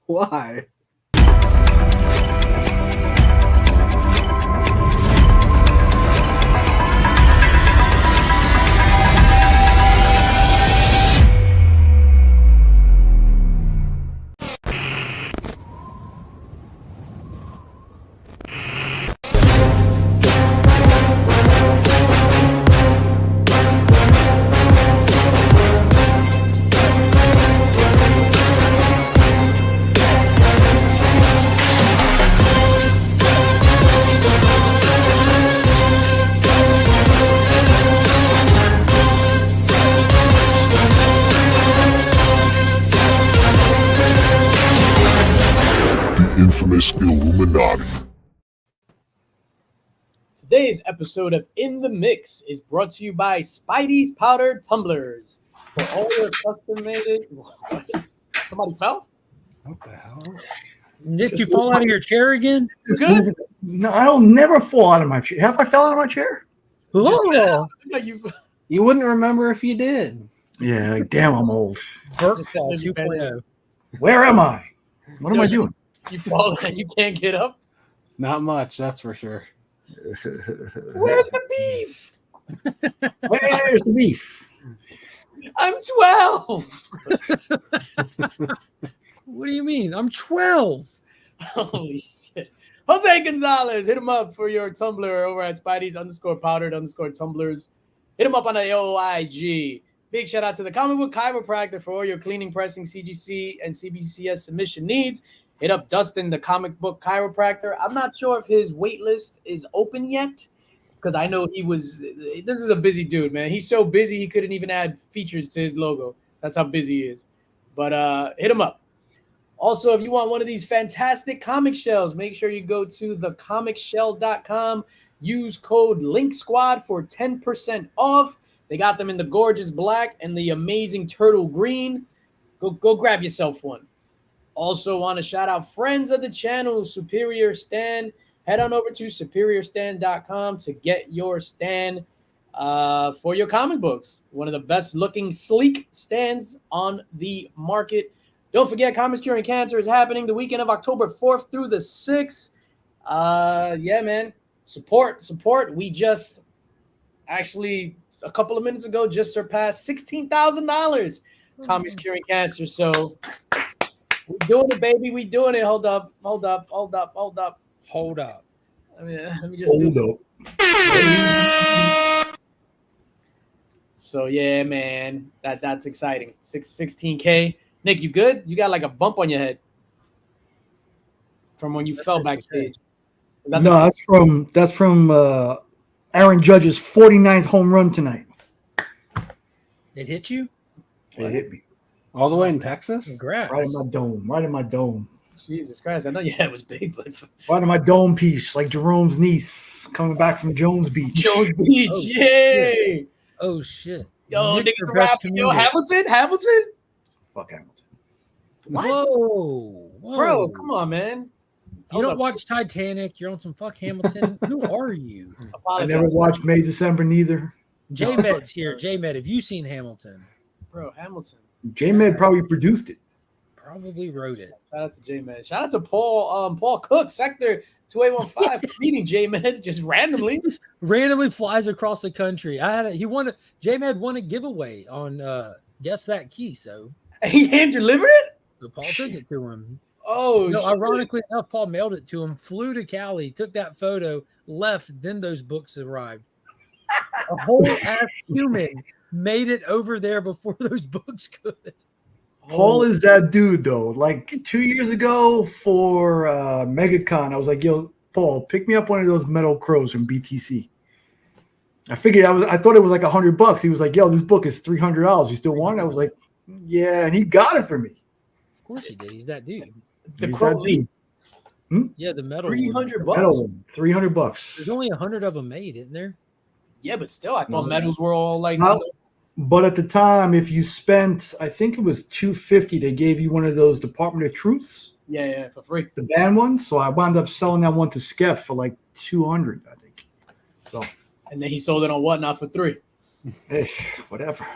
Why? Infamous Illuminati. Today's episode of In the Mix is brought to you by Spidey's Powdered Tumblers. For all your custom-made... Somebody fell? What the hell? Nick, you fall out of your chair again? Good. No, I don't never fall out of my chair. Have I fell out of my chair? Oh, You wouldn't remember if you did. Yeah, like, damn, I'm old. Burke Fall 2.0. Where am I? What am I doing? You fall and you can't get up? Not much, that's for sure. Where's the beef? Where's the beef? I'm 12. What do you mean? I'm 12. Holy shit. Jose Gonzalez, hit him up for your Tumblr over at Spidey's_powdered_tumblers. Hit him up on the OIG. Big shout out to the comic book chiropractor for all your cleaning, pressing, CGC, and CBCS submission needs. Hit up Dustin, the comic book chiropractor. I'm not sure if his wait list is open yet because I know this is a busy dude, man. He's so busy he couldn't even add features to his logo. That's how busy he is. But hit him up. Also, if you want one of these fantastic comic shells, make sure you go to thecomicshell.com. Use code LINKSQUAD for 10% off. They got them in the gorgeous black and the amazing turtle green. Go grab yourself one. Also want to shout out friends of the channel, Superior Stand. Head on over to superiorstand.com to get your stand for your comic books. One of the best looking sleek stands on the market. Don't forget, Comics Curing Cancer is happening the weekend of October 4th through the 6th. Yeah, man. Support. We just actually a couple of minutes ago just surpassed $16,000 Comics Curing Cancer. So we're doing it, baby. We doing it. Hold up. I mean, let me just do it. So yeah, man. That's exciting. 16K. Nick, you good? You got like a bump on your head from when you fell backstage. No, that's from Aaron Judge's 49th home run tonight. It hit you? It hit me. All the way in Texas? Congrats. Right in my dome. Jesus Christ. I know your head was big, but Right in my dome piece, like Jerome's niece coming back from Jones Beach. Jones Beach, Oh, yay! Oh, shit. Yo, Nick, niggas your are best rapping. Yo, comedian. Hamilton? Fuck Hamilton. Whoa. Bro, come on, man. You don't watch Titanic. You're on some fuck Hamilton. Who are you? I never watched May, December, neither. J-Med's here. J-Med, have you seen Hamilton? Bro, Hamilton. J-Med probably produced it. Probably wrote it. Shout out to J-Man. Shout out to Paul Cook, Sector 2815, for meeting J-Man just randomly. Just randomly flies across the country. J-Med won a giveaway on Guess That Key, so He hand delivered it? so Paul took it to him. Oh, No, shit. ironically enough, Paul mailed it to him, flew to Cali, took that photo, left, then those books arrived. A whole ass human made it over there before those books could. Paul is that dude, though. Like 2 years ago for MegaCon, I was like, yo, Paul, pick me up one of those metal crows from BTC. I thought it was like $100. He was like, yo, this book is $300. You still want it? I was like, yeah, and he got it for me. Of course he did. He's that dude. The He's Crow that League. dude. Yeah, the metal. $300 Metal one, $300. There's only 100 of them made, isn't there? Yeah, but still, I thought medals were all like. But at the time, if you spent, I think it was $250, they gave you one of those Department of Truths. Yeah, for free. The band one. So I wound up selling that one to Skeff for like $200, I think. So. And then he sold it on Whatnot for $3. Hey, whatever.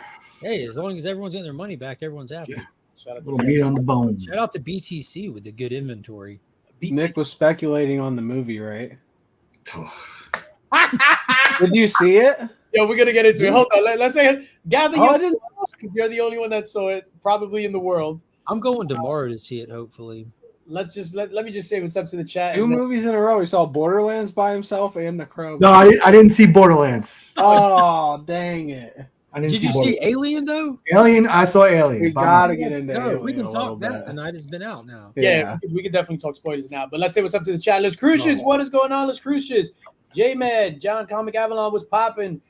Hey, as long as everyone's getting their money back, everyone's happy. Yeah. Shout out A to little meat on the bone. Shout out to BTC with the good inventory. Nick was speculating on the movie, right? Did you see it? Yo, we're gonna get into it. Hold on. Let's say gather Oh, I your didn't. because you're the only one that saw it, probably in the world. I'm going tomorrow to see it, hopefully. Let's just let me just say what's up to the chat. Two and then- movies in a row. He saw Borderlands by himself and The Crow. No, I didn't see Borderlands. Oh, dang it. I didn't Did see you see Borderlands. Alien though? Alien? I saw Alien. We By gotta myself. get into No, Alien we can a little talk that bit. tonight. It's been out now. Yeah, we can definitely talk spoilers now. But let's say what's up to the chat. Let's Crucians. Oh. What is going on? Let's Crucians. J-Mad, John Comic Avalon was popping.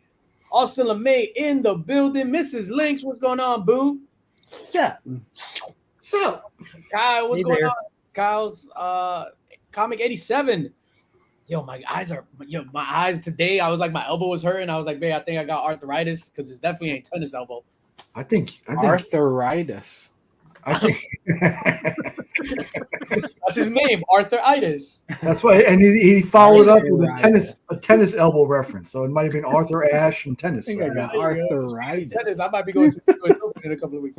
Austin LeMay in the building. Mrs. Links, what's going on, boo? Yeah. So, Kyle, what's Hey going there. on? Kyle's Comic 87. Yo, my eyes today, I was like, my elbow was hurting. I was like, babe, I think I got arthritis because it's definitely ain't tennis elbow. I think Arthritis. That's his name, Arthuritis. That's why, and he followed up with Arthritis. a tennis elbow reference. So it might have been Arthur Ashe and tennis. I think I got There you go. arthritis. Tennis. I might be going to the US Open in a couple of weeks.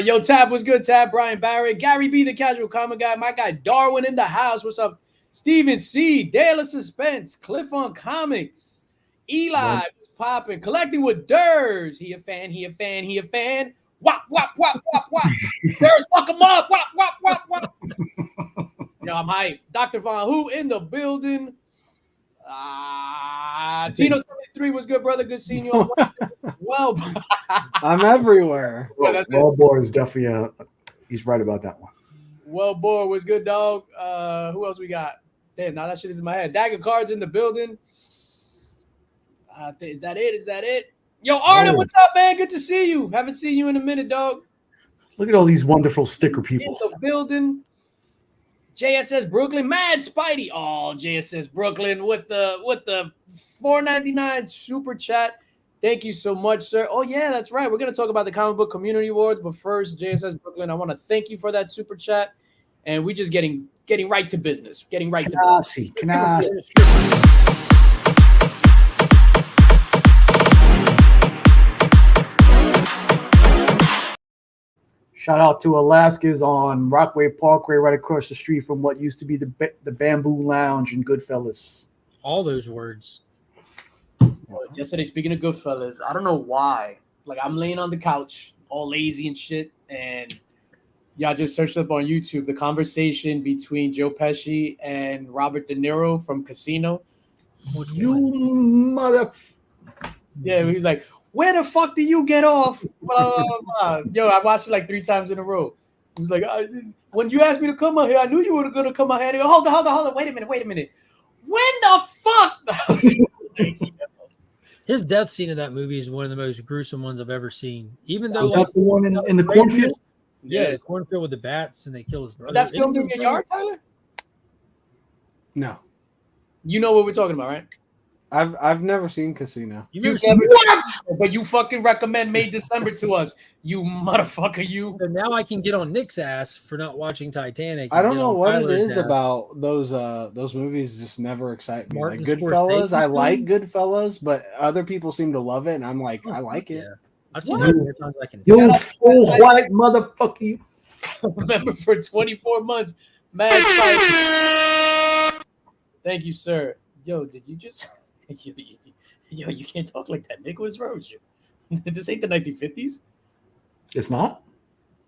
Yo, Tab, what's good, Tab? Brian Barrett, Gary B, the casual comic guy. My guy Darwin in the house. What's up? Steven C, Dale of Suspense, Cliff on Comics, Eli was popping, collecting with Durs. He a fan. Wop, wop, wop, wop, wop. Durs, fuck him up. Wop, wop, wop, wop. Yo, I'm hyped. Dr. Von Who in the building. Tino 73 was good, brother. Good seeing you. Well, I'm everywhere. Yeah, that's it. Well, boy is definitely he's right about that one. Well, boy, was good, dog. Who else we got? Damn, now that shit is in my head. Dagger Cards in the building. Is that it? Is that it? Yo, Arden, what's up, man? Good to see you. Haven't seen you in a minute, dog. Look at all these wonderful sticker In people. the building. JSS Brooklyn, Mad Spidey. Oh, JSS Brooklyn with the $4.99 super chat. Thank you so much, sir. Oh, yeah, that's right. We're going to talk about the Comic Book Community Awards, but first, JSS Brooklyn, I want to thank you for that super chat. And we just getting right to business. Getting right to business. Canasi. Shout out to Alaska's on Rockaway Parkway, right across the street from what used to be the Bamboo Lounge in Goodfellas. All those words. Yesterday, speaking of Goodfellas, I don't know why. Like, I'm laying on the couch, all lazy and shit, and y'all just searched up on YouTube the conversation between Joe Pesci and Robert De Niro from Casino. You mother. Yeah, he was like, "Where the fuck do you get off?" Blah, blah, blah. Yo, I watched it like 3 times in a row. He was like, "When you asked me to come out here, I knew you were gonna come out here." Go, hold on. Wait a minute. When the fuck? His death scene in that movie is one of the most gruesome ones I've ever seen. Even though, Was that the one in the cornfield? yeah, the cornfield with the bats and they kill his brother. That filmed in your yard, Tyler? No. You know what we're talking about, right? I've never seen Casino. You You never seen never it? seen it, but you fucking recommend May December to us, you motherfucker, you. So now I can get on Nick's ass for not watching Titanic. I and don't get know on what it Tyler's is ass. about those movies. Just never excite me. Martin Like Goodfellas, I Scorsese like film? Goodfellas, but other people seem to love it, and I'm like, I like it. Yeah. I've seen What? it more times than I can. You full white motherfucker. Remember for 24 months, Mad Spider. Thank you, sir. Yo, did you just? Yo, you can't talk like that, Nick. What's wrong with you? This ain't the 1950s. It's not?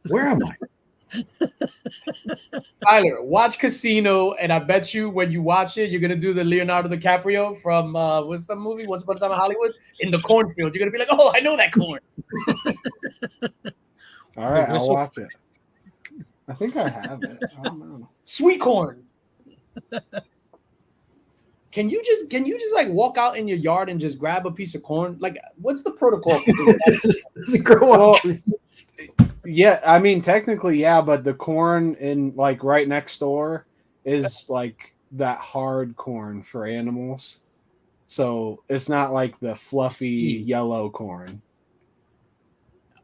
Where am I? Tyler, watch Casino, and I bet you when you watch it, you're gonna do the Leonardo DiCaprio from what's the movie? Once Upon a Time in Hollywood in the cornfield. You're gonna be like, oh, I know that corn. All right, I'll whistle- watch it. I think I have it. I don't know. Sweet corn. Can you just like walk out in your yard and just grab a piece of corn? Like, what's the protocol for doing that? Does it grow Well, up trees? Yeah, I mean technically, yeah, but the corn in like right next door is like that hard corn for animals. So it's not like the fluffy yellow corn.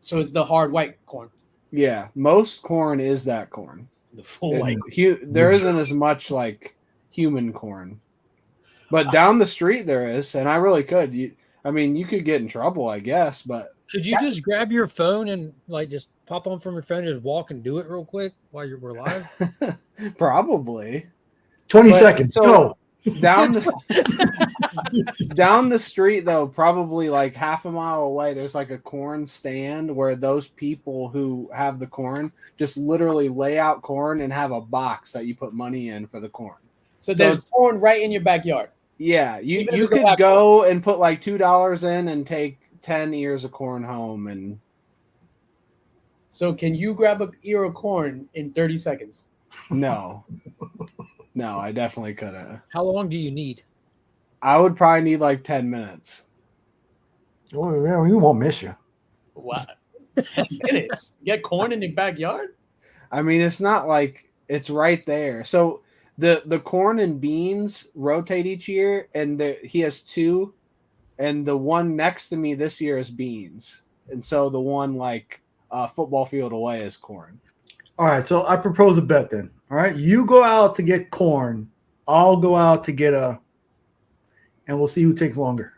So it's the hard white corn, Yeah, most corn is that corn. the full Yeah. white. There isn't as much like human corn, but down the street there is, and I really could. You could get in trouble, I guess, but Could you just grab your phone and like just pop on from your phone and just walk and do it real quick while we're live? Probably. 20 But, seconds. so- Go. Down the street though, probably like half a mile away, there's like a corn stand where those people who have the corn just literally lay out corn and have a box that you put money in for the corn. So there's corn right in your backyard. Yeah, Even if you it's a could black go and put like $2 in and take 10 ears of corn home. And So can you grab an ear of corn in 30 seconds? no, I definitely couldn't. How long do you need? I would probably need like 10 minutes. Oh, yeah, we won't miss you. What? 10 minutes? Get corn in your backyard? I mean, it's not like it's right there. So the corn and beans rotate each year, and he has two, and the one next to me this year is beans, and so the one like football field away is corn. All right, so I propose a bet then. All right, you go out to get corn. I'll go out to get and we'll see who takes longer.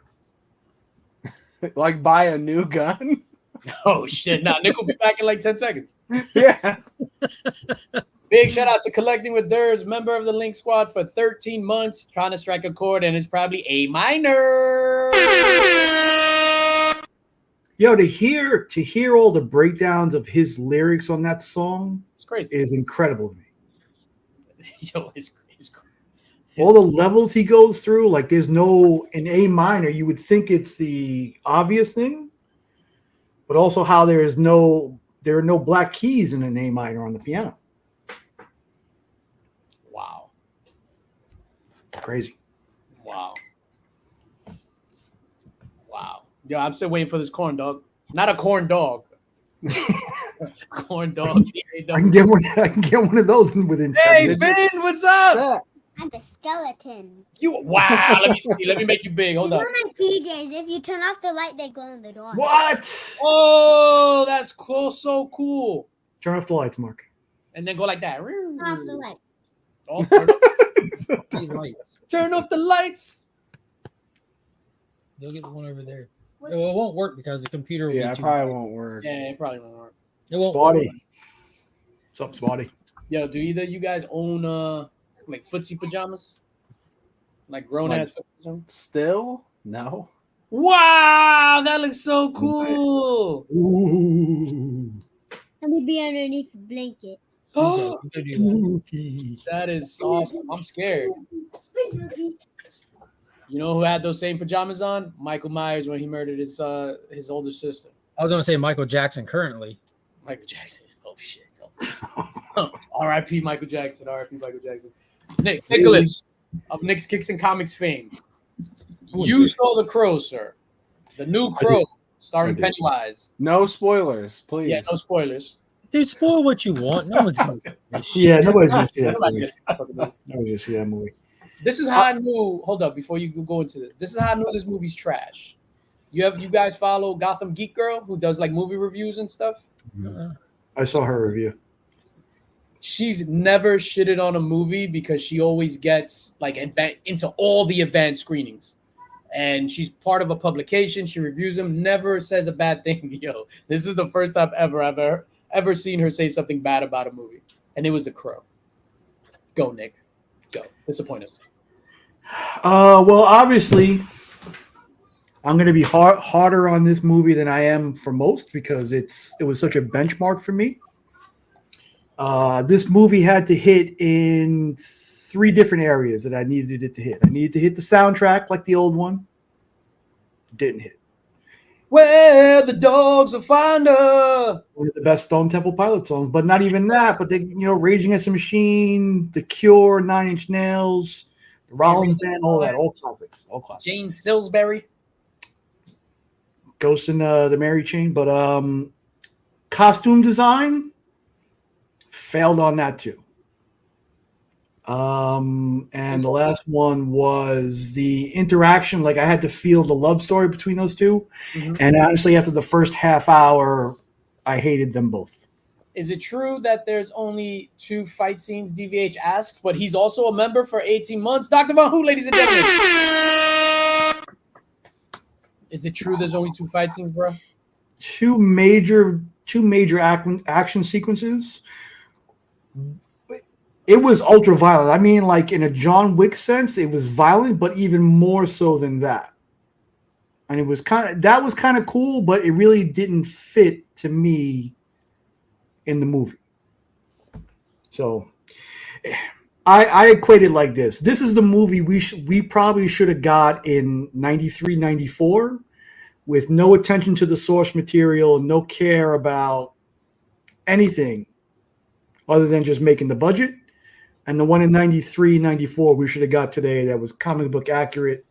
Like buy a new gun. Oh shit! Now Nick will be back in like 10 seconds. Yeah. Big shout out to Collecting with Durs, member of the Link Squad for 13 months, trying to strike a chord, and it's probably A minor. Yo, to hear all the breakdowns of his lyrics on that song It's crazy. is incredible to me. Yo, it's All the levels he goes through, like there's no in A minor, you would think it's the obvious thing, but also how there are no black keys in an A minor on the piano. wow. Crazy. Wow. Yo, I'm still waiting for this corn dog. Not a corn dog. Corn dog. I can get one of those within 10 Hey, minutes. Finn, what's up? I'm the skeleton. Wow. Let me see. Let me make you big. Hold These up. are my PJs. If you turn off the light, they glow in the dark. What? Oh, that's cool. So cool. Turn off the lights, Mark. And then go like that. Turn off the light. Oh, Lights. turn off the lights. They'll get the one over there. Well, it won't work because the computer will Yeah, be it too probably bright. won't work. Yeah, it probably won't work. It won't Spotty. work. What's up, Spotty? Yo, do either of you guys own like footsie pajamas? Like grown ass pajamas? Still? No. Wow, that looks so cool. Ooh. Let me be underneath the blanket. Oh, You go do that. Spooky. that is awesome. I'm scared. You know who had those same pajamas on? Michael Myers when he murdered his older sister. I was going to say Michael Jackson currently. Michael Jackson. Oh shit. Oh. R.I.P. Michael Jackson. R.I.P. Michael Jackson. Nicholas of Nick's Kicks and Comics fame. You saw The Crow, sir. The new Crow, starring I did. Pennywise. No spoilers, please. Yeah, no spoilers. Dude, spoil what you want. No one's going to see this shit. Yeah, nobody's gonna see that Nobody movie. gets this fucking movie. Nobody's gonna see that movie. This is how I knew. Hold up, before you go into this. This is how I knew this movie's trash. You guys follow Gotham Geek Girl, who does like movie reviews and stuff. I saw her review. She's never shitted on a movie because she always gets like into all the advanced screenings, and she's part of a publication. She reviews them, never says a bad thing. Yo, this is the first time I've ever seen her say something bad about a movie, and it was The Crow. Go, Nick. Go. Disappoint us. Well, obviously, I'm going to be harder on this movie than I am for most because it was such a benchmark for me. This movie had to hit in 3 different areas that I needed it to hit. I needed to hit the soundtrack like the old one. Didn't hit. Where the dogs will find her. One of the best Stone Temple Pilot songs, but not even that. But Raging Against the Machine, The Cure, 9 Inch Nails, the Rollins Band, all that, all classics. Jane Salisbury. Ghost in the Mary Chain, but costume design failed on that too. And the last one was the interaction. Like I had to feel the love story between those two, and honestly, after the first half hour, I hated them both. Is it true that there's only 2 fight scenes DVH asks, but he's also a member for 18 months? Dr. Von Who, ladies and gentlemen. Is it true there's only 2 fight scenes, bro? two major action sequences. It was ultra violent. I mean, like in a John Wick sense, it was violent, but even more so than that. And it was kind of cool, but it really didn't fit to me in the movie. So I equate it like this. This is the movie we probably should have got in 93, 94 with no attention to the source material, no care about anything other than just making the budget. And the one in 93, 94 we should have got today that was comic book accurate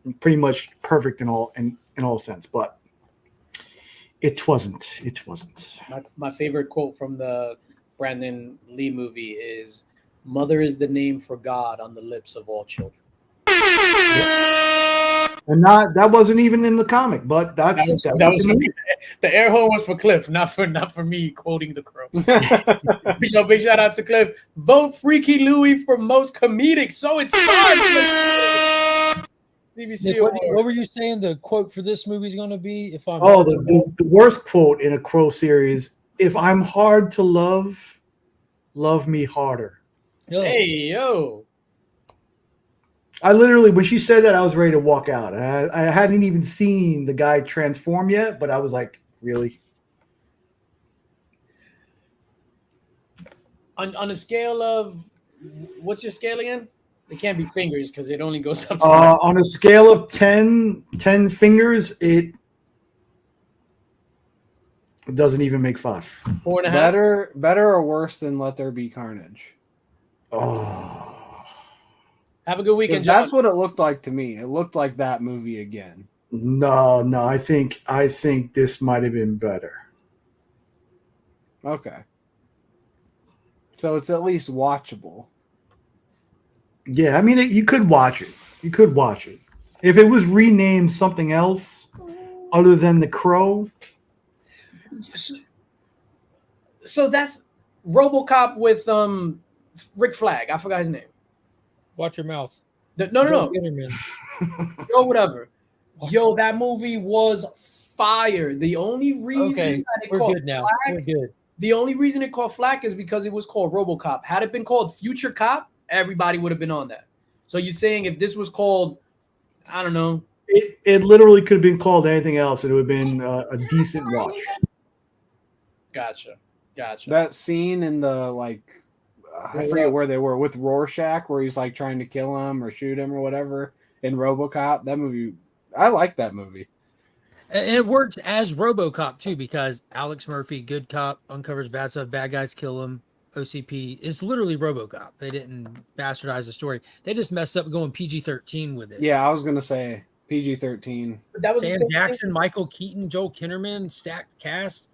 and pretty much perfect in all sense. But it wasn't. My favorite quote from the Brandon Lee movie is, "Mother is the name for God on the lips of all children." And that wasn't even in the comic, but that was for me. The air horn was for Cliff, not for me quoting the Crow. Yo, big shout out to Cliff. Vote Freaky Louie for most comedic. So it's fun. CBC Nick, what were you saying the quote for this movie is going to be? If I'm the worst quote in a Crow series: "If I'm hard to love, love me harder." Hey yo. I literally, when she said that, I was ready to walk out. I hadn't even seen the guy transform yet, but I was like, really? On a scale of, what's your scale again? It can't be fingers because it only goes up to on a scale of 10 fingers, it doesn't even make 5. 4.5. Better or worse than Let There Be Carnage? Oh. Have a good weekend, That's John. what it looked like to me. It looked like that movie again. No, I think this might have been better. Okay. So it's at least watchable. Yeah, I mean, you could watch it. You could watch it. If it was renamed something else other than The Crow. So that's RoboCop with Rick Flag. I forgot his name. Watch your mouth. No. Yo, whatever. Yo, that movie was fire. The only reason that it called good now. Flag, We're good. The only reason it called Flag is because it was called RoboCop. Had it been called Future Cop, everybody would have been on that. So you're saying if this was called, I don't know. It literally could have been called anything else. It would have been a decent watch. Gotcha. That scene in the I forget where they were with Rorschach, where he's like trying to kill him or shoot him or whatever in RoboCop. That movie, I like that movie. And it works as RoboCop too, because Alex Murphy, good cop, uncovers bad stuff, bad guys kill him. OCP, it's literally RoboCop. They didn't bastardize the story. They just messed up going PG-13 with it. Yeah, I was gonna say PG-13. That was Sam Jackson, Michael Keaton, Joel Kinnaman, stacked cast.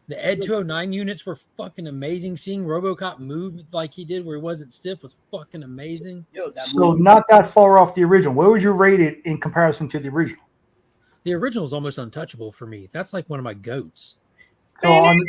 The Ed 209 units were fucking amazing. Seeing RoboCop move like he did, where he wasn't stiff, was fucking amazing. So not that far off the original. Where would you rate it in comparison to the original? The original is almost untouchable for me. That's like one of my goats. So on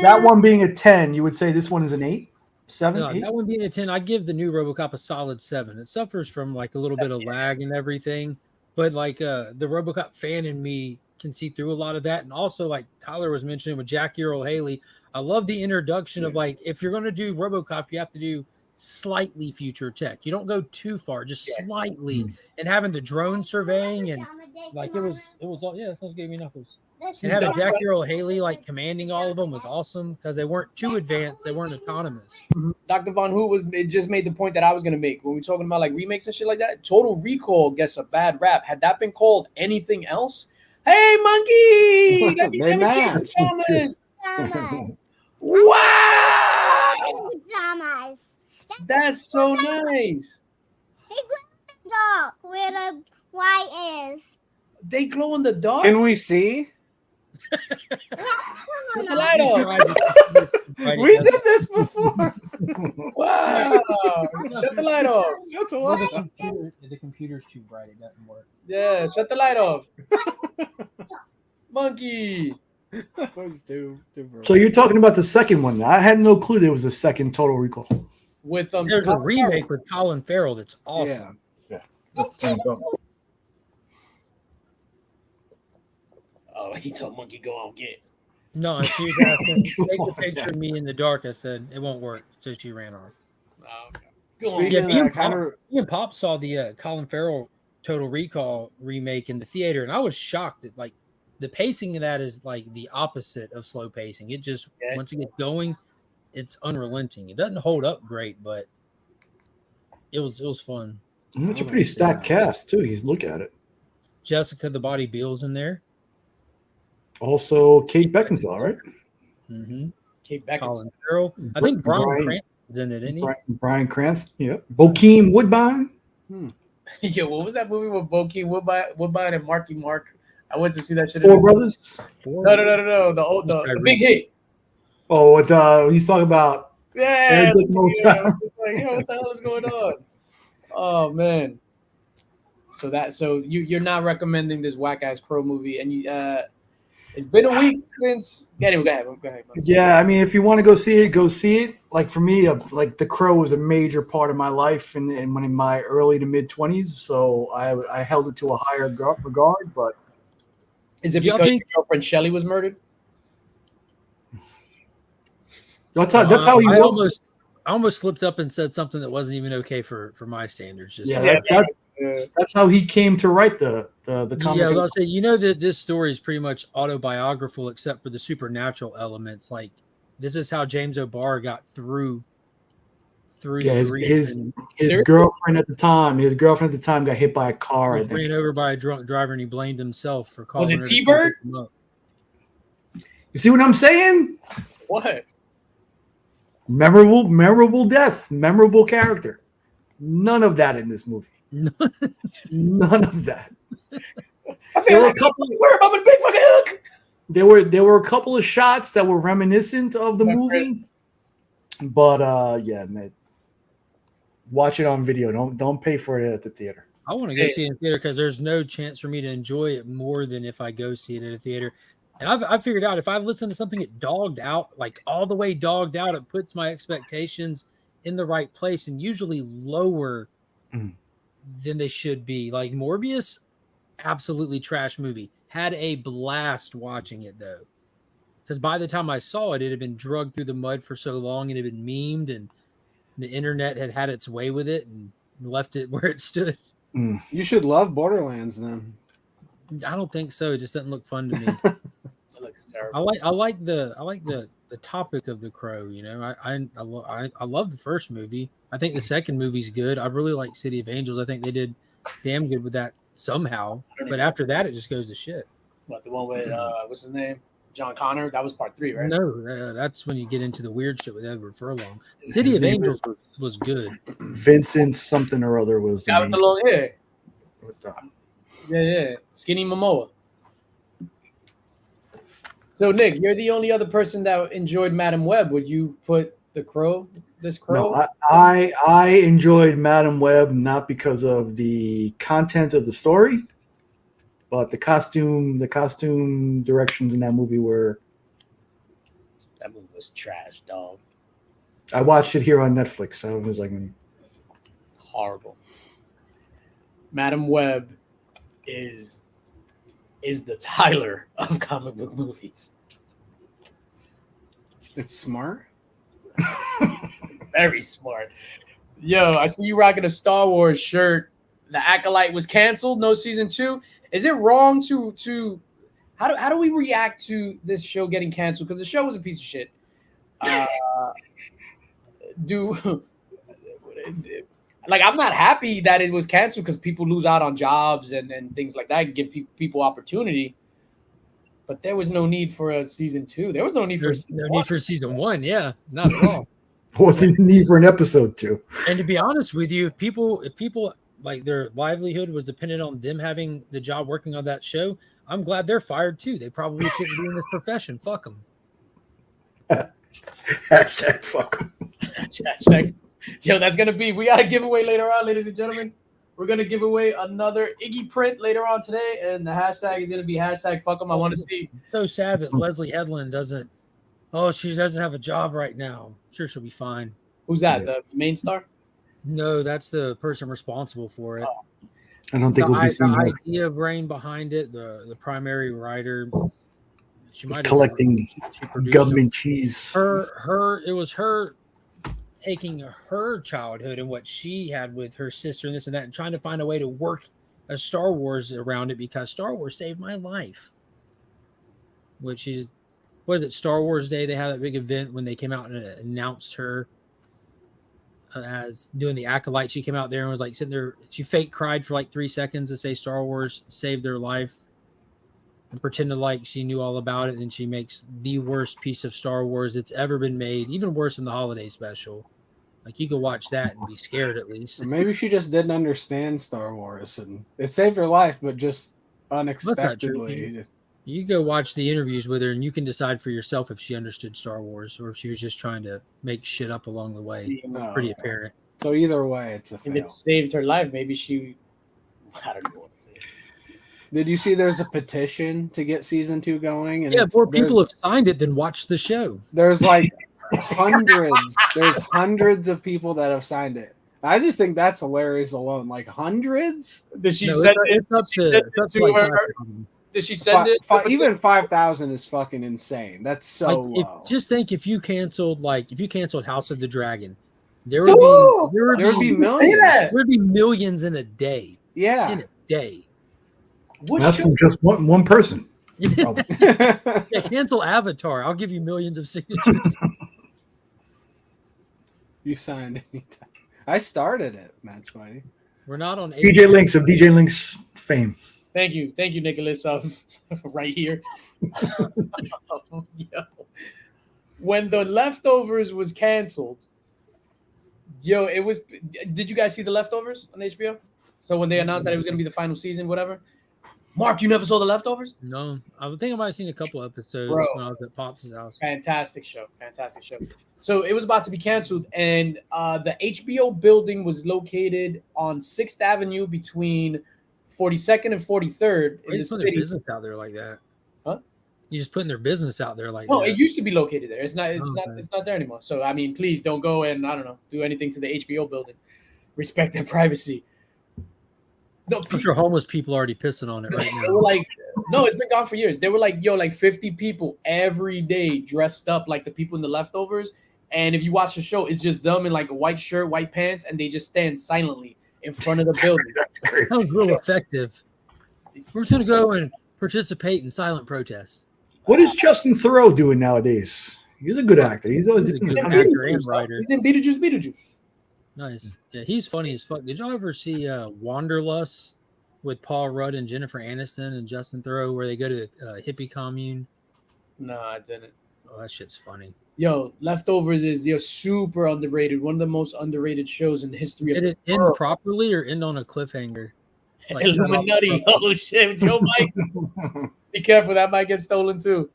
that one being a 10, you would say this one is an 8, 7, No, 8? that one being a 10, I give the new RoboCop a solid 7. It suffers from like a little bit of lag and everything, but like the RoboCop fan in me can see through a lot of that. And also, like Tyler was mentioning with Jackie Earl Haley, I love the introduction of like, if you're going to do RoboCop, you have to do slightly future tech. You don't go too far, just slightly. And having the drone surveying and like it was all, yeah, sounds gave me knuckles. And having Jackie Earl Haley like commanding all of them was awesome because they weren't too advanced, they weren't autonomous. Dr. Von Hu just made the point that I was gonna make when we're talking about like remakes and shit like that. Total Recall gets a bad rap. Had that been called anything else? Hey, monkey! Let me match. Wow! Pajamas. That's so nice. Dog where the white is. They glow in the dark. Can we see? Turn the light off. We did this before. Wow! Shut the light off. Shut the light off. The computer's too bright, it doesn't work. Yeah, shut the light off. Monkey. So you're talking about the second one. I had no clue there was a second Total Recall. With there's a remake with Colin Farrell that's awesome. Yeah. Oh, he told Monkey go on get. No, she was asking, take a picture of me in the dark. I said, it won't work. So she ran off. Oh, okay. Go on. Speaking Yeah, of me that, and, kind Pop, of me and Pop saw the Colin Farrell Total Recall remake in the theater, and I was shocked at like the pacing of that is like the opposite of slow pacing. It just Okay. once it gets going, it's unrelenting. It doesn't hold up great, but it was fun. It's a pretty stacked cast too. You look at it. Jessica the Body Beale's in there. Also, Kate Beckinsale, right? Mm-hmm. Kate Beckinsale. Colin Farrell. I think Brian Cranston's in it, isn't he? Brian Cranston. Yeah. Bokeem Woodbine. Yo, what was that movie with Bokeem Woodbine and Marky Mark? I went to see that shit. Four Brothers. No. The big hit. Oh, what he's talking about? Yeah. Dick Motown. Like, yo, what the hell is going on? Oh man. So you're not recommending this whack ass Crow movie, and you it's been a week since. Anyway, go ahead. Yeah, I mean, if you want to go see it, go see it. Like for me, like The Crow was a major part of my life, and when in my early to mid 20s, so I held it to a higher regard. But is it because your girlfriend Shelley was murdered? That's how you. I almost slipped up and said something that wasn't even okay for my standards. Just that's how he came to write the comic. Yeah, I'll say, that this story is pretty much autobiographical except for the supernatural elements. Like this is how James O'Barr got through. Yeah, his girlfriend at the time got hit by a car. He was ran over by a drunk driver, and he blamed himself for causing. Was it T-Bird? You see what I'm saying? What? Memorable death, memorable character. None of that in this movie. None of that. I feel like we're about the big fucking hook. There were a couple of shots that were reminiscent of the movie, but watch it on video. Don't pay for it at the theater. I want to go see it in the theater because there's no chance for me to enjoy it more than if I go see it at a theater. And I've figured out if I listen to something that dogged out, like all the way dogged out, it puts my expectations in the right place and usually lower than they should be. Like Morbius, absolutely trash movie. Had a blast watching it though. Because by the time I saw it, it had been drugged through the mud for so long and it had been memed and the internet had its way with it and left it where it stood. You should love Borderlands then. I don't think so. It just doesn't look fun to me. It looks terrible. I like the topic of The Crow. I love the first movie. I think the second movie's good. I really like City of Angels. I think they did damn good with that somehow. But after that, it just goes to shit. What, the one with what's his name? John Connor. That was part 3, right? No, that's when you get into the weird shit with Edward Furlong. City of Angels was good. Vincent something or other was the long hair. Yeah, Skinny Momoa. So Nick, you're the only other person that enjoyed Madam Web. Would you put this Crow? No, I enjoyed Madam Web not because of the content of the story, but the costume directions in that movie were. That movie was trash, dog. I watched it here on Netflix. I was like, horrible. Madam Web is the Tyler of comic book movies. It's smart. Very smart. Yo, I see you rocking a Star Wars shirt. The Acolyte was canceled. No season 2. Is it wrong to how do we react to this show getting canceled? Because the show was a piece of shit. I'm not happy that it was canceled because people lose out on jobs and things like that and give people opportunity. But there was no need for a season 2. There was no need for season 1. Yeah, not at all. Wasn't need for an episode 2. And to be honest with you, if people like their livelihood was dependent on them having the job working on that show, I'm glad they're fired too. They probably shouldn't be in this profession. Fuck them. Hashtag fuck them. Hashtag. Yo, that's gonna be. We got a giveaway later on, ladies and gentlemen. We're gonna give away another Iggy print later on today, and the hashtag is gonna be hashtag fuck them. I want to see. So sad that Leslie Headland doesn't. Oh, she doesn't have a job right now. I'm sure she'll be fine. Who's that? The main star? No, that's the person responsible for it. I don't think we'll be seeing her the idea brain behind it, the primary writer, she might have collecting she produced government cheese. it was her taking her childhood and what she had with her sister and this and that, and trying to find a way to work a Star Wars around it, because Star Wars saved my life. Which is, was it Star Wars Day? They had that big event when they came out and announced her as doing the acolyte. She came out there and was like sitting there. She fake cried for like 3 seconds to say Star Wars saved their life, and pretended like she knew all about it. And she makes the worst piece of Star Wars that's ever been made, even worse than the holiday special. Like, you could watch that and be scared at least. Maybe she just didn't understand Star Wars, and it saved her life, but just unexpectedly. You go watch the interviews with her, and you can decide for yourself if she understood Star Wars or if she was just trying to make shit up along the way. No. Pretty apparent. So either way, it's a If fail. it saved her life, maybe she. I don't know what to say. Did you see there's a petition to get season 2 going? And Yeah, more people have signed it than watched the show. There's like hundreds of people that have signed it. I just think that's hilarious alone. Like hundreds? Did she No, send it's it? up Did she send it to like her? Did she send it? Even 5,000 is fucking insane. That's so low. Just think, if you canceled House of the Dragon, there would be millions. There would be millions in a day. Yeah. In a day. That's from just one person. Yeah, cancel Avatar. I'll give you millions of signatures. You signed anytime. I started it, Match Buddy. We're not on DJ Links of DJ Links fame. Thank you, Nicholas. Right here. Yo. When The Leftovers was canceled, it was. Did you guys see The Leftovers on HBO? So when they announced that it was going to be the final season, whatever. Mark, you never saw The Leftovers? No, I would think I might have seen a couple episodes when I was at Pops' house. Fantastic show. So it was about to be canceled, and the HBO building was located on 6th Avenue between 42nd and 43rd in the city. Business out there like that? Huh? You just putting their business out there like that? No, that? it used to be located there. It's not. It's not there anymore. So I mean, please don't go and do anything to the HBO building. Respect their privacy. No, I'm sure homeless people are already pissing on it right now. They were like, no, it's been gone for years. They were like, like 50 people every day dressed up like the people in The Leftovers. And if you watch the show, it's just them in like a white shirt, white pants, and they just stand silently in front of the building. That's Sounds real effective. We're just gonna go and participate in silent protest. What is Justin Theroux doing nowadays? He's a good actor. He's always a good actor and writer. He's in Beetlejuice. Nice. Yeah, he's funny as fuck. Did y'all ever see Wanderlust with Paul Rudd and Jennifer Aniston and Justin Theroux, where they go to a hippie commune? No, I didn't. Oh, that shit's funny. Yo, Leftovers is super underrated. One of the most underrated shows in the history of the world. Did it end properly or end on a cliffhanger? Like, Illuminati. Oh shit, Joe Mike. Be careful, that might get stolen too.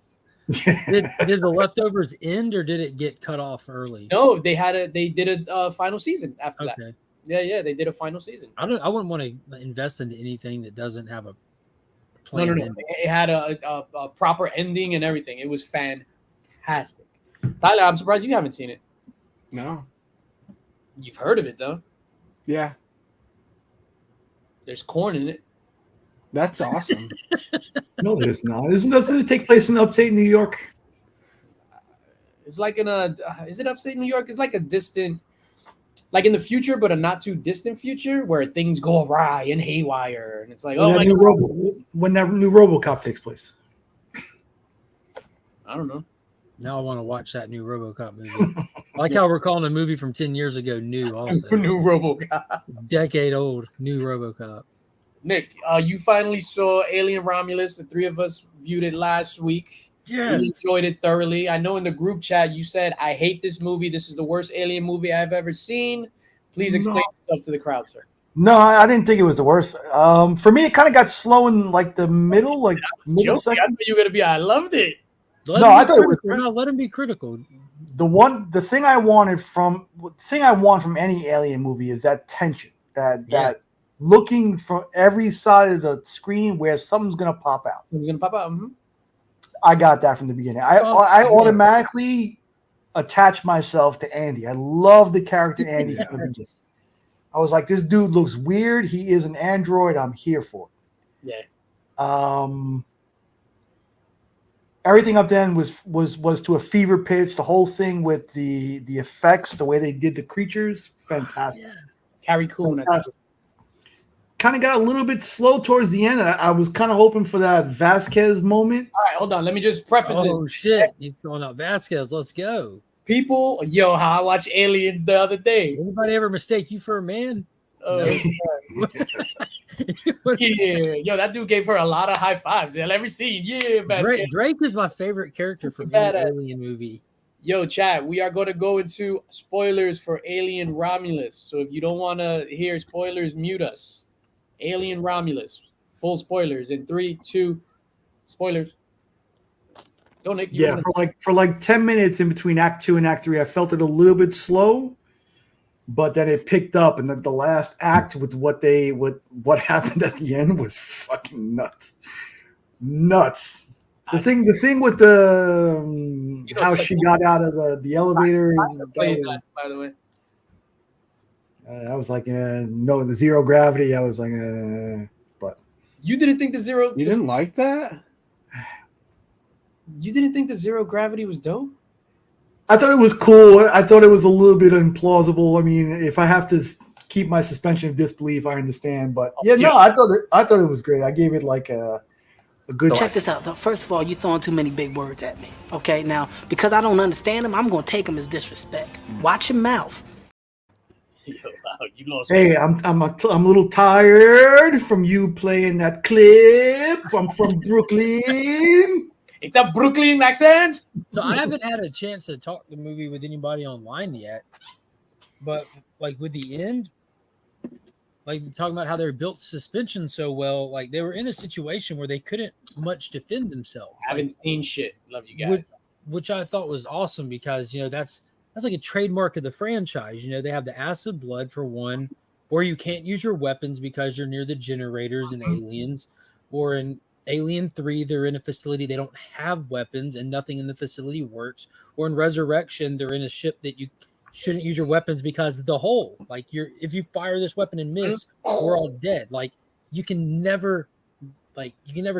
did The Leftovers end, or did it get cut off early? No, they did a final season after that. Yeah, they did a final season. I wouldn't want to invest into anything that doesn't have a plan. No. It had a proper ending and everything. It was fantastic. Tyler, I'm surprised you haven't seen it. No. You've heard of it though. Yeah. There's corn in it. That's awesome. No, it is not. Doesn't it take place in upstate New York? It's like is it upstate New York? It's like a distant, like in the future, but a not too distant future where things go awry and haywire. And it's like, when that new RoboCop takes place. I don't know. Now I want to watch that new RoboCop movie. I like how we're calling a movie from 10 years ago new also. New RoboCop. Decade old, new RoboCop. Nick, you finally saw Alien Romulus. The three of us viewed it last week. Yeah. We enjoyed it thoroughly. I know in the group chat you said, I hate this movie. This is the worst Alien movie I've ever seen. Please explain yourself to the crowd, sir. No, I didn't think it was the worst. For me, it kind of got slow in like the middle, middle second. I thought you were going to be, I loved it. I thought it was. No, let him be critical. The thing I want from any Alien movie is that tension, that looking from every side of the screen where something's gonna pop out. Mm-hmm. I got that from the beginning. I automatically attach myself to Andy. I love the character Andy. Yes. I was like, this dude looks weird. He is an android. I'm here for Yeah. it. Everything up then was to a fever pitch. The whole thing with the effects, the way they did the creatures, fantastic. Yeah. Carrie Coon. Kind of got a little bit slow towards the end. I was kind of hoping for that Vasquez moment. All right, hold on. Let me just preface this. Oh shit! He's going out Vasquez. Let's go. People, yo, how I watched Aliens the other day. Anybody ever mistake you for a man? No. Yeah, yo, that dude gave her a lot of high fives in every scene. Yeah, Vasquez. Drake is my favorite character from any Alien movie. Yo, chat, we are going to go into spoilers for Alien Romulus. So if you don't want to hear spoilers, mute us. Alien Romulus, full spoilers in 3, 2, spoilers. Go, Nick. Yeah, for like 10 minutes in between Act 2 and Act 3, I felt it a little bit slow, but then it picked up, and the last act with what happened at the end was fucking nuts. The thing with the how she got out of the elevator. That, by the way. I was like, no, the zero gravity. I was like, but you didn't think the zero. You didn't like that? You didn't think the zero gravity was dope? I thought it was cool. I thought it was a little bit implausible. I mean, if I have to keep my suspension of disbelief, I understand. But no, I thought it was great. I gave it like a good. Check this out, though. First of all, you throwing too many big words at me. Okay, now because I don't understand them, I'm gonna take them as disrespect. Watch your mouth. You lost. Hey, I'm a little tired from you playing that clip. I'm from Brooklyn. It's a Brooklyn accent. So I haven't had a chance to talk the movie with anybody online yet, but like with the end, like talking about how they built suspension so well, like they were in a situation where they couldn't much defend themselves. I haven't seen shit. Love you guys. Which I thought was awesome because that's like a trademark of the franchise. They have the acid blood for one, or you can't use your weapons because you're near the generators in Aliens, or in Alien 3, they're in a facility, they don't have weapons and nothing in the facility works. Or in Resurrection, they're in a ship that you shouldn't use your weapons because the hole. Like if you fire this weapon and miss, we're all dead. Like you can never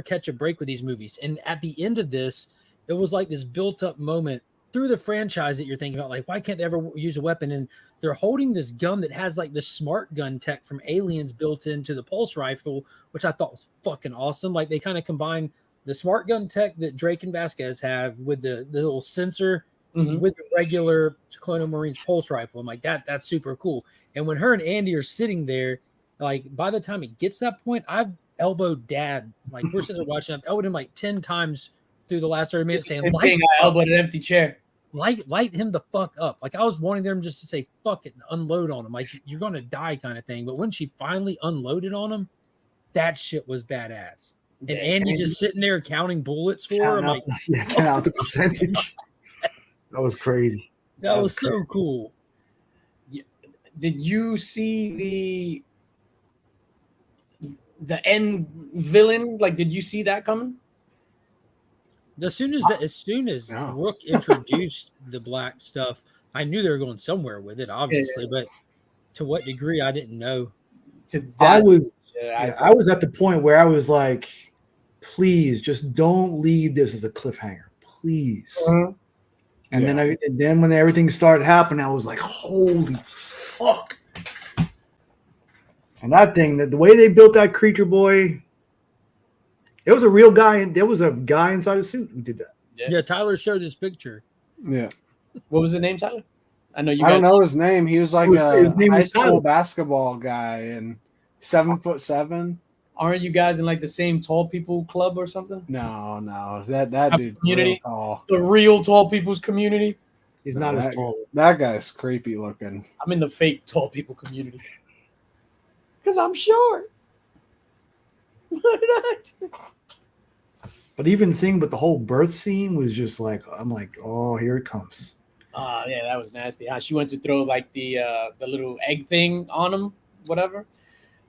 catch a break with these movies. And at the end of this, it was like this built-up moment through the franchise that you're thinking about, like, why can't they ever use a weapon? And they're holding this gun that has like the smart gun tech from Aliens built into the pulse rifle, which I thought was fucking awesome. Like they kind of combine the smart gun tech that Drake and Vasquez have with the little sensor with the regular Colonial Marines pulse rifle. I'm like, that's super cool. And when her and Andy are sitting there, like by the time it gets that point, I've elbowed Dad. Like we're sitting there watching, I've elbowed him like 10 times through the last 30 minutes saying, I elbowed an empty chair. Light him the fuck up. Like I was wanting them just to say fuck it and unload on him. Like you're gonna die kind of thing. But when she finally unloaded on him, that shit was badass. And Andy just sitting there counting bullets for her. Like, count out the percentage. That was crazy. That was so cool. Did you see the end villain? Like, did you see that coming? As soon as Rook introduced the black stuff, I knew they were going somewhere with it, obviously, but to what degree I didn't know. I was at the point where I was like, please just don't leave this as a cliffhanger, please. And then when everything started happening, I was like, holy fuck. And that thing, the way they built that creature boy, it was a real guy, and there was a guy inside a suit who did that. Yeah, Tyler showed his picture. Yeah. What was the name, Tyler? I don't know his name. He was like a high school basketball guy and 7'7". Aren't you guys in like the same tall people club or something? No. That dude's community, real tall. The real tall people's community. He's not as tall. That guy's creepy looking. I'm in the fake tall people community. Because I'm short. What did I do? But even the thing with the whole birth scene was just like, I'm like, oh, here it comes. Yeah, that was nasty. How she went to throw like the little egg thing on him, whatever.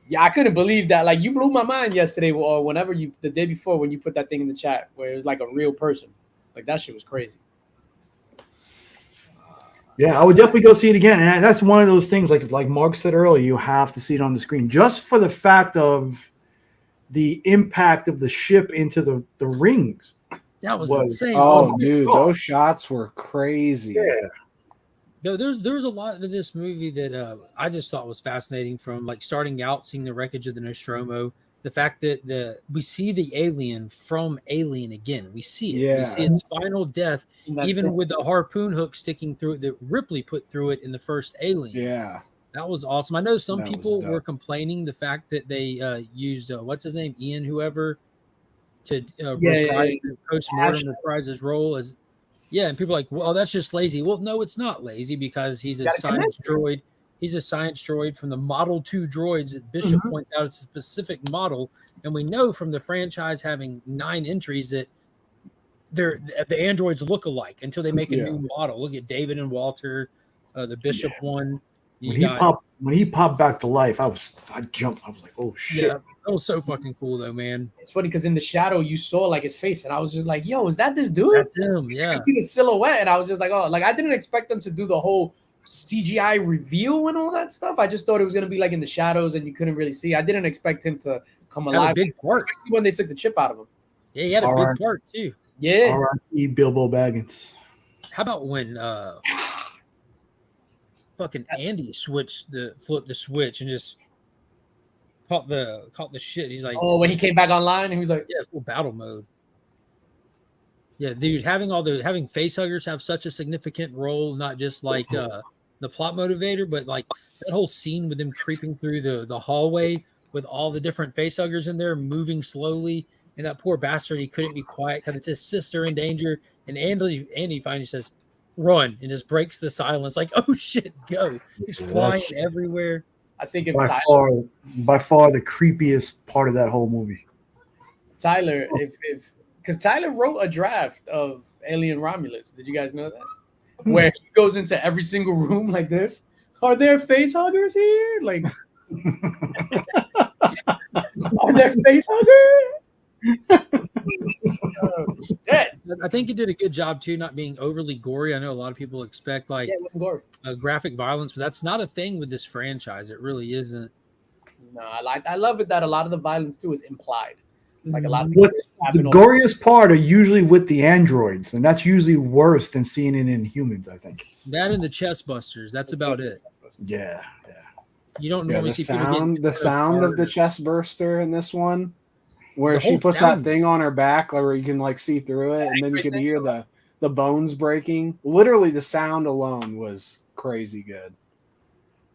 Yeah, I couldn't believe that. Like, you blew my mind yesterday or whenever the day before when you put that thing in the chat where it was like a real person. Like, that shit was crazy. Yeah, I would definitely go see it again. And that's one of those things, like Mark said earlier, you have to see it on the screen just for the fact of the impact of the ship into the rings. That was Was- insane. Oh, wasn't it? dude, God. those shots were crazy. Yeah. No, there's a lot of this movie that I just thought was fascinating. From like starting out, seeing the wreckage of the Nostromo, the fact that we see the alien from Alien again. We see it. We Yeah. see its final death, And that's even it. with the harpoon hook sticking through it that Ripley put through it in the first Alien. Yeah. That was awesome. I know some That was people dope. were complaining the fact that they used what's his name, Ian, whoever, to reprise his role as. Yeah, and people are like, well, that's just lazy. Well, no, it's not lazy because he's a Gotta science droid. He's a science droid from the Model 2 droids that Bishop Mhm. points out it's a specific model. And we know from the franchise having 9 entries that the androids look alike until they make a Yeah. new model. Look at David and Walter, the Bishop one. When he popped back to life, I jumped. I was like, oh shit. Yeah, that was so fucking cool though, man. It's funny because in the shadow you saw like his face, and I was just like, "Yo, is that this dude?" That's him. You Yeah, could see the silhouette, and I was just like, "Oh, like I didn't expect them to do the whole CGI reveal and all that stuff. I just thought it was gonna be like in the shadows, and you couldn't really see. I didn't expect him to come had alive, a big part. especially when they took the chip out of him. Yeah, he had a All big right. part too. Yeah, R.I.P. Bilbo Baggins. How about when fucking Andy flipped the switch and just caught the shit. He's like, oh, when he came back online, and he was like, yeah, full battle mode. Yeah, dude, having face huggers have such a significant role, not just like the plot motivator, but like that whole scene with them creeping through the hallway with all the different face huggers in there moving slowly, and that poor bastard, he couldn't be quiet because it's his sister in danger. And Andy finally says, "Run," and just breaks the silence. Like, oh shit, go! He's flying That's- everywhere. I think if By far the creepiest part of that whole movie. Tyler, if because Tyler wrote a draft of Alien Romulus. Did you guys know that? Where he goes into every single room like this. Are there face huggers here? Like, are there face huggers? Yeah, I think he did a good job too, not being overly gory. I know a lot of people expect like it wasn't gory. graphic violence, but that's not a thing with this franchise. It really isn't. No, I love it that a lot of the violence too is implied. Like a lot of What's the happen on- goriest part are usually with the androids, and that's usually worse than seeing it in humans, I think. That and the chest busters. That's about it. Yeah. You don't Yeah, normally the see people getting sound, the sound of the chest burster in this one, where The she whole puts sound. that thing on her back, like, where you can like see through it, and then you can hear the bones breaking. Literally, the sound alone was crazy good.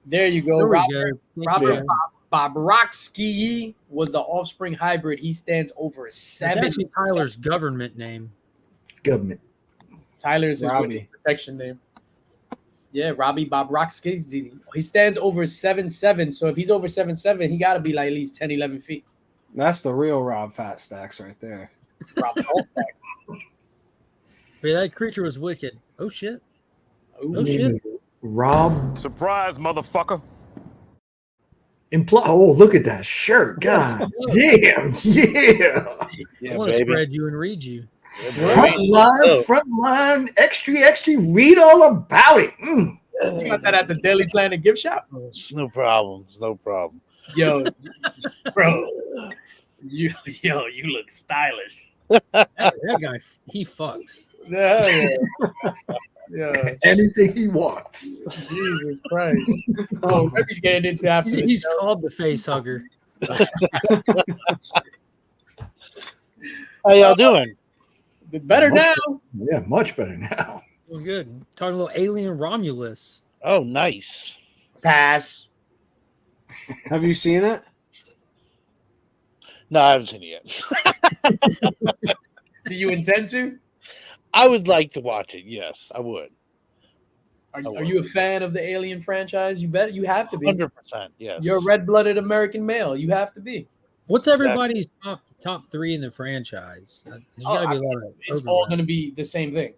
There you go. There we Robert go. Robert Bobrovsky was the offspring hybrid. He stands over That's 7. actually Tyler's government name. Government. Tyler's his Robbie. witness protection name. Yeah, Robbie Bobrovsky. He stands over 7'7". So if he's over 7'7", he got to be like at least 10, 11 feet. That's the real Rob Fat Stacks right there. Rob Tallstack. But yeah, that creature was wicked. Oh shit. Ooh. Oh shit. Rob. Surprise, motherfucker. Oh, look at that shirt. God damn. Yeah. I Yeah, want to baby. spread you and read you. Front line, extra, read all about it. You got that at the Daily Planet gift shop? It's no problem. It's no problem. Yo, bro. You look stylish. That guy, he fucks. Yeah. Yeah. Anything he wants. Jesus Christ. Oh, what he's getting into after this He's show. called the face hugger. How y'all doing? Better now. Yeah, much better now. Well, good. Talking a little alien Romulus. Oh, nice. Pass. Have you seen it? No, I haven't seen it yet. Do you intend to? I would like to watch it. Yes, I would. Are you a fan of the Alien franchise? You bet. You have to be. 100%. Yes. You're a red-blooded American male. You have to be. What's everybody's top 3 in the franchise? There's got to be a lot of. It's overlap. all going to be the same thing.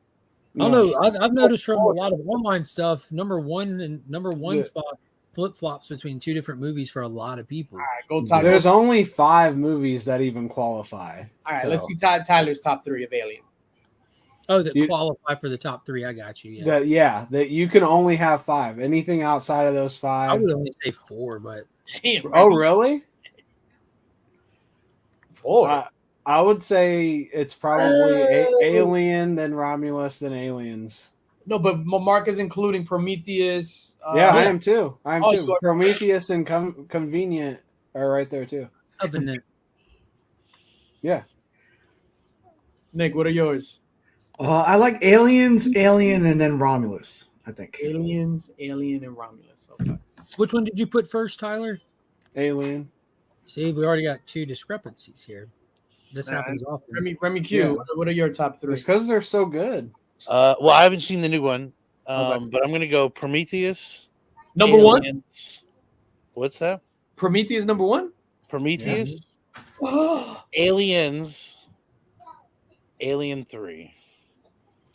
I don't know. I've noticed from a lot of online stuff, number one Yeah. spot flip flops between 2 different movies for a lot of people. All right, go talk. There's only 5 movies that even qualify. All right, so- let's see Tyler's top 3 of Alien. Oh, that You- qualify for the top 3. I got you. That you can only have 5. Anything outside of those I 5. would only say 4, but Damn, Oh, Remy. really? 4. I would say it's probably Alien, then Romulus, then Aliens. No, but Mark is including Prometheus. Yeah, I am too. I am Oh, too. you are- Prometheus and Convenient are right there too. Covenant. Yeah. Nick, what are yours? I like Aliens, Alien, and then Romulus. I think. Aliens, Alien, and Romulus. Okay. Which one did you put first, Tyler? Alien. See, we already got 2 discrepancies here. This Nah, happens often. Remy Q, Yeah. what are your top 3? It's because they're so good. Well, I haven't seen the new one, Okay. but I'm gonna go Prometheus. Number 1? Aliens. What's that? Prometheus number 1? Prometheus, Oh, Aliens, Alien 3.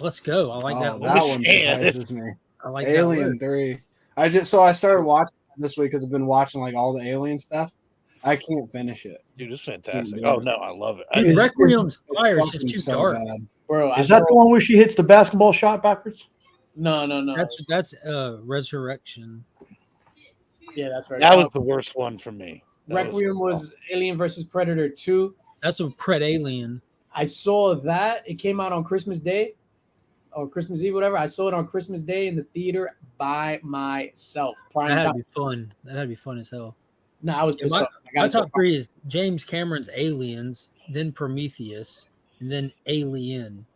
Let's go. I like that one. That one Yeah. surprises me. I like Alien that 3. I started watching it this week because I've been watching like all the Alien stuff. I can't finish it. Dude, it's fantastic. Yeah. Oh no, I love it. Dude, Is- Requiem's It's fire is fucking just too so dark. bad. bro. Is that the one where she hits the basketball shot backwards? No. That's Resurrection. Yeah, that's right. That was the worst one for me. That Requiem was Alien versus Predator 2. That's a Pred Alien. I saw that. It came out on Christmas Day or Christmas Eve, whatever. I saw it on Christmas Day in the theater by myself. Prime That had to time. be fun. That had to be fun as hell. No, I was Yeah, pissed off. I My gotta top say, 3 is James Cameron's Aliens, then Prometheus, and then Alien.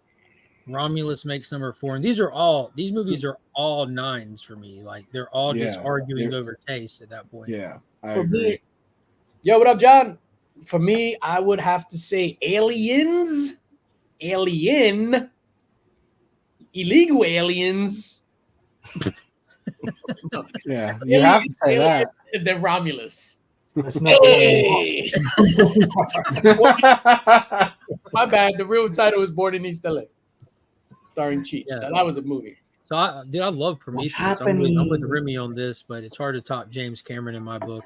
Romulus makes number 4, and these movies are all 9s for me. Like they're all just Yeah, arguing they're- over taste at that point. Yeah, I For agree. me, yo, what up, John? For me, I would have to say Aliens, Alien, Illegal Aliens, Yeah, you have to say that. and then Romulus. That's not Hey! My bad. The real title was Born in East LA, starring Cheech. Yeah. Now, that was a movie. So I love Prometheus. I'm happening? with Remy on this, but it's hard to top James Cameron in my book.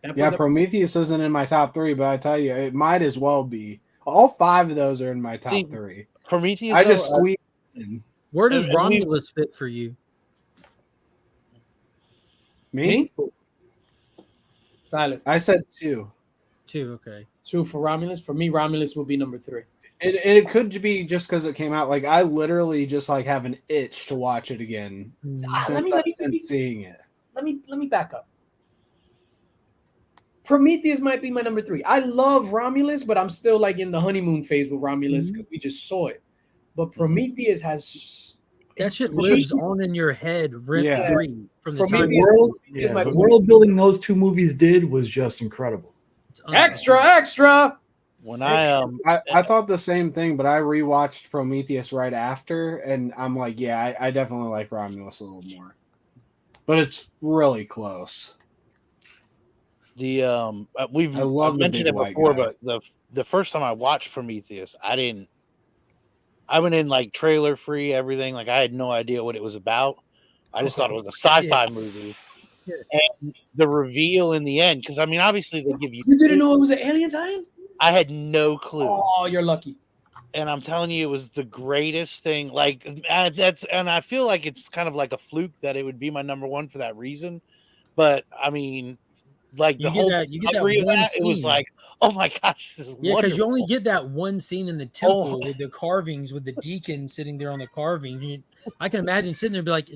That Yeah, put- Prometheus isn't in my top 3, but I tell you, it might as well be. All 5 of those are in my top See, 3. Prometheus. I just though, squeezed in. Where does And we- Romulus fit for you? Me? Tyler, I said 2. 2, okay. 2 for Romulus. For me, Romulus will be number 3. And it could be just because it came out. Like I literally just like have an itch to watch it again since seeing it. Let me back up. Prometheus might be my number 3. I love Romulus, but I'm still like in the honeymoon phase with Romulus because we just saw it. But Prometheus has That shit lives on in your head rent Yeah. free from the For me, time the you- my the movie. world building those 2 movies did was just incredible. it's unbelievable. extra. when I thought the same thing, but I rewatched Prometheus right after, and I'm like, yeah, I definitely like Romulus a little more. But it's really close. the we've I love I've the mentioned big it white before, guy. but the first time I watched Prometheus, I went in like trailer free, everything. Like I had no idea what it was about. I just thought it was a sci-fi movie. Yeah. And the reveal in the end, because I mean, obviously they give you. You didn't know it was an alien tie-in? I had no clue, Oh, you're lucky. and I'm telling you, it was the greatest thing. Like and I feel like it's kind of like a fluke that it would be my number 1 for that reason. But I mean, like You the get whole that- you get that discovery of one that, it was scene. like, oh my gosh, this is Yeah, because you wonderful. only get that one scene in the temple Oh. with the carvings, with the deacon sitting there on the carving. I can imagine sitting there and be like,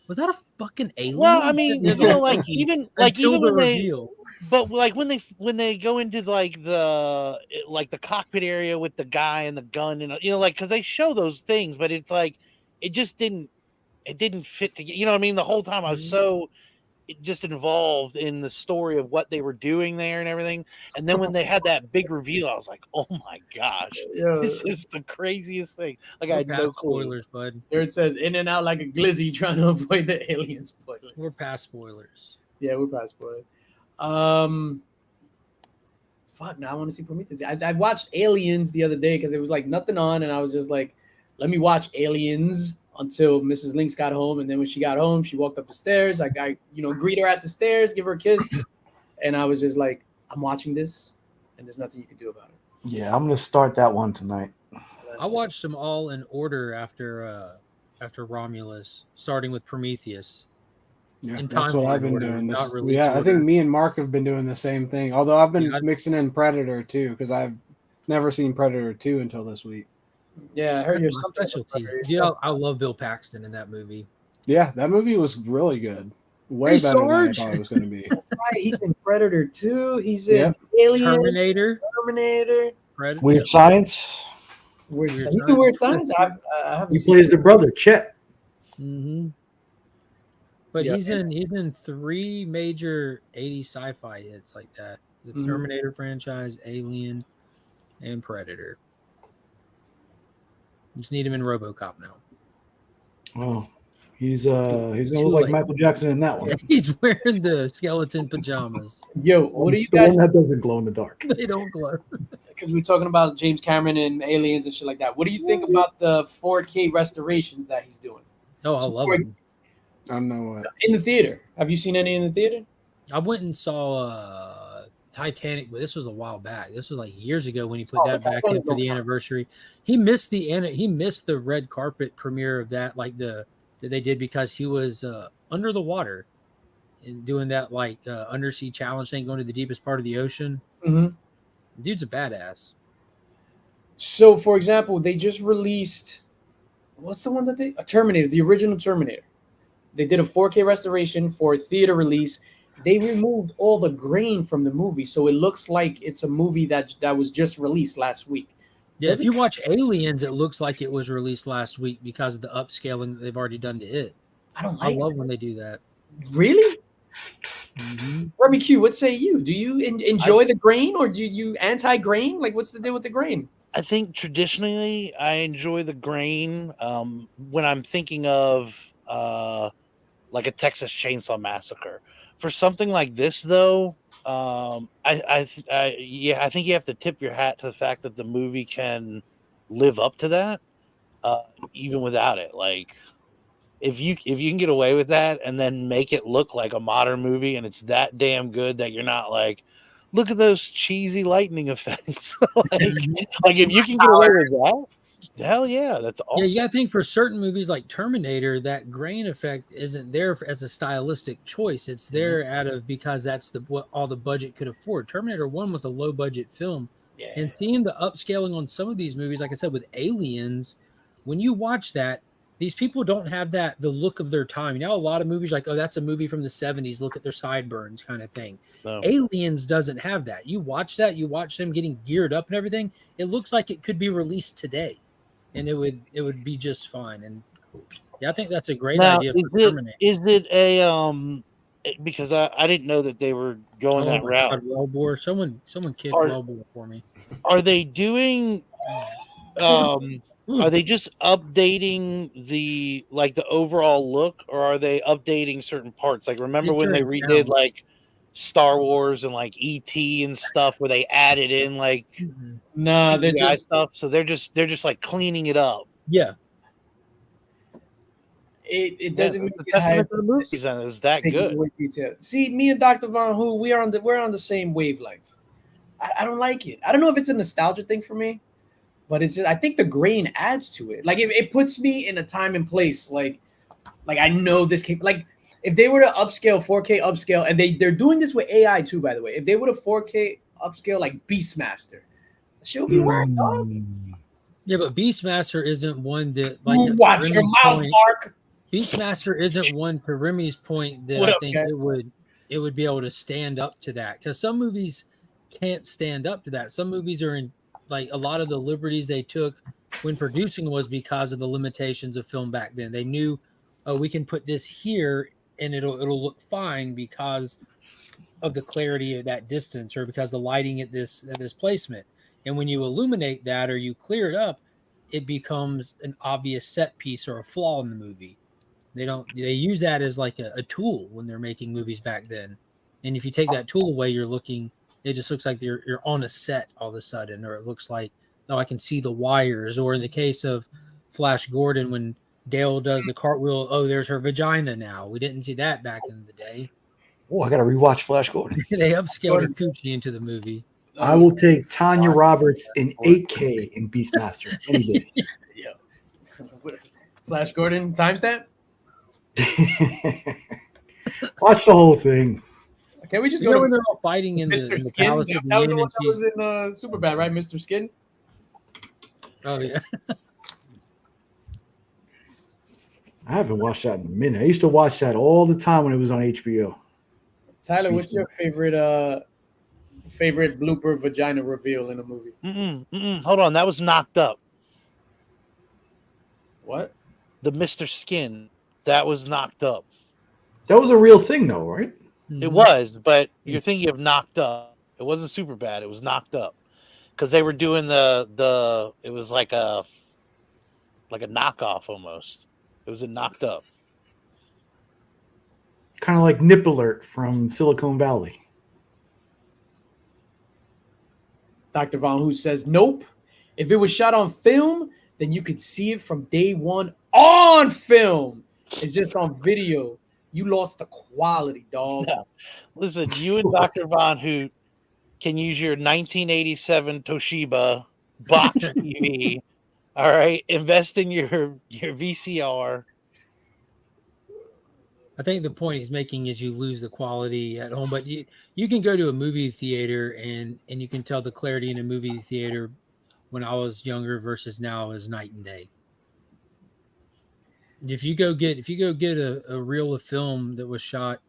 was that a fucking alien? Well, I mean, sitting you there know, like until even the when they, reveal. but like when they go into like the cockpit area with the guy and the gun and like because they show those things, but it's like it didn't fit together. You know what I mean? The whole time I was so just involved in the story of what they were doing there and everything, and then when they had that big reveal, I was like, oh my gosh, this is the craziest thing. Like I We're had past no clue. spoilers, bud. There it says in and out like a glizzy trying to avoid the alien spoilers. We're past spoilers. Yeah, we're past spoilers. Fuck, now I want to see Prometheus. I watched Aliens the other day because it was like nothing on, and I was just like, let me watch Aliens until Mrs. Lynx got home. And then when she got home, she walked up the stairs. Like I greet her at the stairs, give her a kiss. And I was just like, I'm watching this, and there's nothing you can do about it. Yeah, I'm gonna start that one tonight. I watched them all in order after Romulus, starting with Prometheus. Yeah, In that's what timeline I've been order, doing. not This, release yeah, I order. think me and Mark have been doing the same thing. Although I've been Yeah, mixing in Predator too, because I've never seen Predator 2 until this week. Yeah, I heard you're That's my something of a specialty. predator Yeah, yourself. I love Bill Paxton in that movie. Yeah, that movie was really good. Way Hey, better than I Sarge! thought it was going to be. Right, he's in Predator 2. He's Yeah. in Alien, Terminator, Terminator. Predator. Weird Science. Weird Weird Science. He's in Science. Weird Science. I haven't He seen plays it. the brother Chet. Mm-hmm. But Yeah. he's in 3 major 80s sci-fi hits like that: the Mhm. Terminator franchise, Alien, and Predator. Just need him in RoboCop now. Oh, he's gonna Too look like late. Michael Jackson in that one. He's wearing the skeleton pajamas. Yo, what do you The guys? one that doesn't glow in the dark. They don't glow. Because we're talking about James Cameron and aliens and shit like that. What do you think about the 4K restorations that he's doing Oh, I love him. I don't know what. in the theater? Have you seen any in the theater? I went and saw Titanic, but this was a while back. This was like years ago when he put that back in for the anniversary. He missed the red carpet premiere of that, like that they did because he was under the water and doing that like undersea challenge thing, going to the deepest part of the ocean. Mm-hmm. Dude's a badass. So, for example, they just released what's the one that a Terminator, the original Terminator. They did a 4K restoration for theater release. They removed all the grain from the movie, so it looks like it's a movie that was just released last week. Yeah, if you watch Aliens, it looks like it was released last week because of the upscaling that they've already done to it. I love when they do that. Really? Mm-hmm. Remy Q, what say you? Do you enjoy the grain or do you anti-grain? Like, what's the deal with the grain? I think traditionally I enjoy the grain when I'm thinking of like a Texas Chainsaw Massacre. For something like this, though, I think you have to tip your hat to the fact that the movie can live up to that, even without it. Like, if you can get away with that and then make it look like a modern movie, and it's that damn good that you're not like, look at those cheesy lightning effects. like if you can get away with that, hell yeah, that's awesome. Yeah, you gotta think for certain movies like Terminator, that grain effect isn't there as a stylistic choice. It's there because that's what all the budget could afford. Terminator 1 was a low budget film. Yeah. And seeing the upscaling on some of these movies, like I said, with Aliens, when you watch that, these people don't have the look of their time. You know, a lot of movies like, oh, that's a movie from the 70s. Look at their sideburns kind of thing. No. Aliens doesn't have that. You watch them getting geared up and everything. It looks like it could be released today. And it would be just fine. And yeah, I think that's a great idea for Terminator. Is it a because I didn't know that they were going that route. God, Wellbore. Someone kicked Wellbore for me. Are they doing are they just updating the overall look, or are they updating certain parts? Like, remember when they redid like Star Wars and like ET and stuff, where they added in like they're just stuff? So they're just like cleaning it up. Yeah. It doesn't make a testament to the movies, and it was that good. See, me and Dr. Von Hu, we're on the same wavelength. I don't like it. I don't know if it's a nostalgia thing for me. But it's just, I think the grain adds to it. Like it puts me in a time and place. Like I know this came. Like if they were to upscale 4K upscale, and they're doing this with AI too, by the way. If they were to 4K upscale like Beastmaster, she'll be whack, dog. Yeah, but Beastmaster isn't one that like. Watch your mouth, Mark. Beastmaster isn't one, to Remy's point, that I think it would be able to stand up to that, because some movies can't stand up to that. Some movies are in. Like a lot of the liberties they took when producing was because of the limitations of film back then. They knew, oh, we can put this here and it'll look fine because of the clarity of that distance, or because the lighting at this placement. And when you illuminate that or you clear it up, it becomes an obvious set piece or a flaw in the movie. They use that as like a tool when they're making movies back then. And if you take that tool away, it just looks like you're on a set all of a sudden, or it looks like, oh, I can see the wires. Or in the case of Flash Gordon, when Dale does the cartwheel, oh, there's her vagina now. We didn't see that back in the day. Oh, I got to rewatch Flash Gordon. They upscaled her coochie into the movie. I will take Tanya Roberts in 8K in Beastmaster any day. Yeah. Flash Gordon timestamp. Watch the whole thing. Can we just You go know to when they're all fighting in Mr. the Skin? palace That, at that the was the end, one and that she's was in Superbad, right? Mr. Skin. oh yeah. I haven't watched that in a minute. I used to watch that all the time when it was on HBO. Tyler, what's your favorite blooper vagina reveal in a movie? Hold on, that was knocked up. What? The Mr. Skin, that was knocked up. That was a real thing, though, right? It was, but you're thinking of knocked up. It wasn't super bad. It was knocked up because they were doing the. It was like a knockoff almost. It was a knocked up. Kind of like Nip Alert from Silicon Valley. Dr. Von Who says, nope. If it was shot on film, then you could see it from day one on film. It's just on video. You lost the quality, dog. No. Listen, you and Dr. Von Hoot can use your 1987 Toshiba box TV. All right, invest in your VCR. I think the point he's making is you lose the quality at home, but you can go to a movie theater and you can tell the clarity in a movie theater when I was younger versus now is night and day. If you go get a reel of film that was shot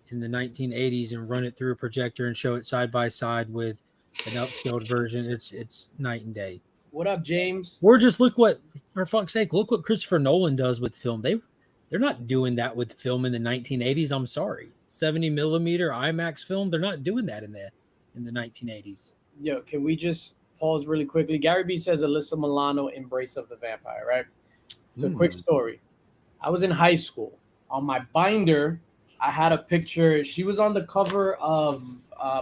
in the 1980s and run it through a projector and show it side by side with an upscaled version, it's night and day. What up, James? Or just look what, for fuck's sake, look what Christopher Nolan does with film. They're not doing that with film in the 1980s. I'm sorry. 70 millimeter IMAX film, they're not doing that in the 1980s. Yo, can we just pause really quickly? Gary B says Alyssa Milano, Embrace of the Vampire, right? So quick story. I was in high school. On my binder, I had a picture. She was on the cover of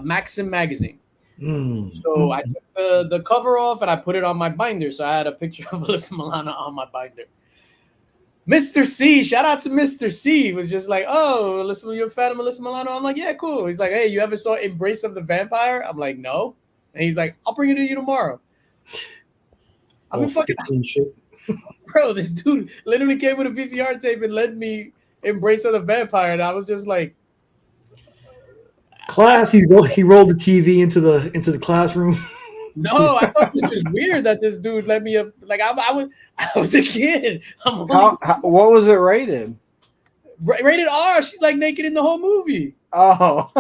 Maxim magazine. So I took the cover off and I put it on my binder. So I had a picture of Alyssa Milano on my binder. Mr. C, shout out to Mr. C. He was just like, oh, listen, you're a fan of Alyssa Milano? I'm like, yeah, cool. He's like, hey, you ever saw Embrace of the Vampire? I'm like, no. And he's like, I'll bring it to you tomorrow. I mean, fucking shit. Bro, this dude literally came with a VCR tape and led me Embrace of the Vampire. And I was just like, class, he rolled the TV into the classroom. no, I thought it was just weird that this dude let me up. Like I was a kid. What was it rated? Rated R. She's like naked in the whole movie. Oh,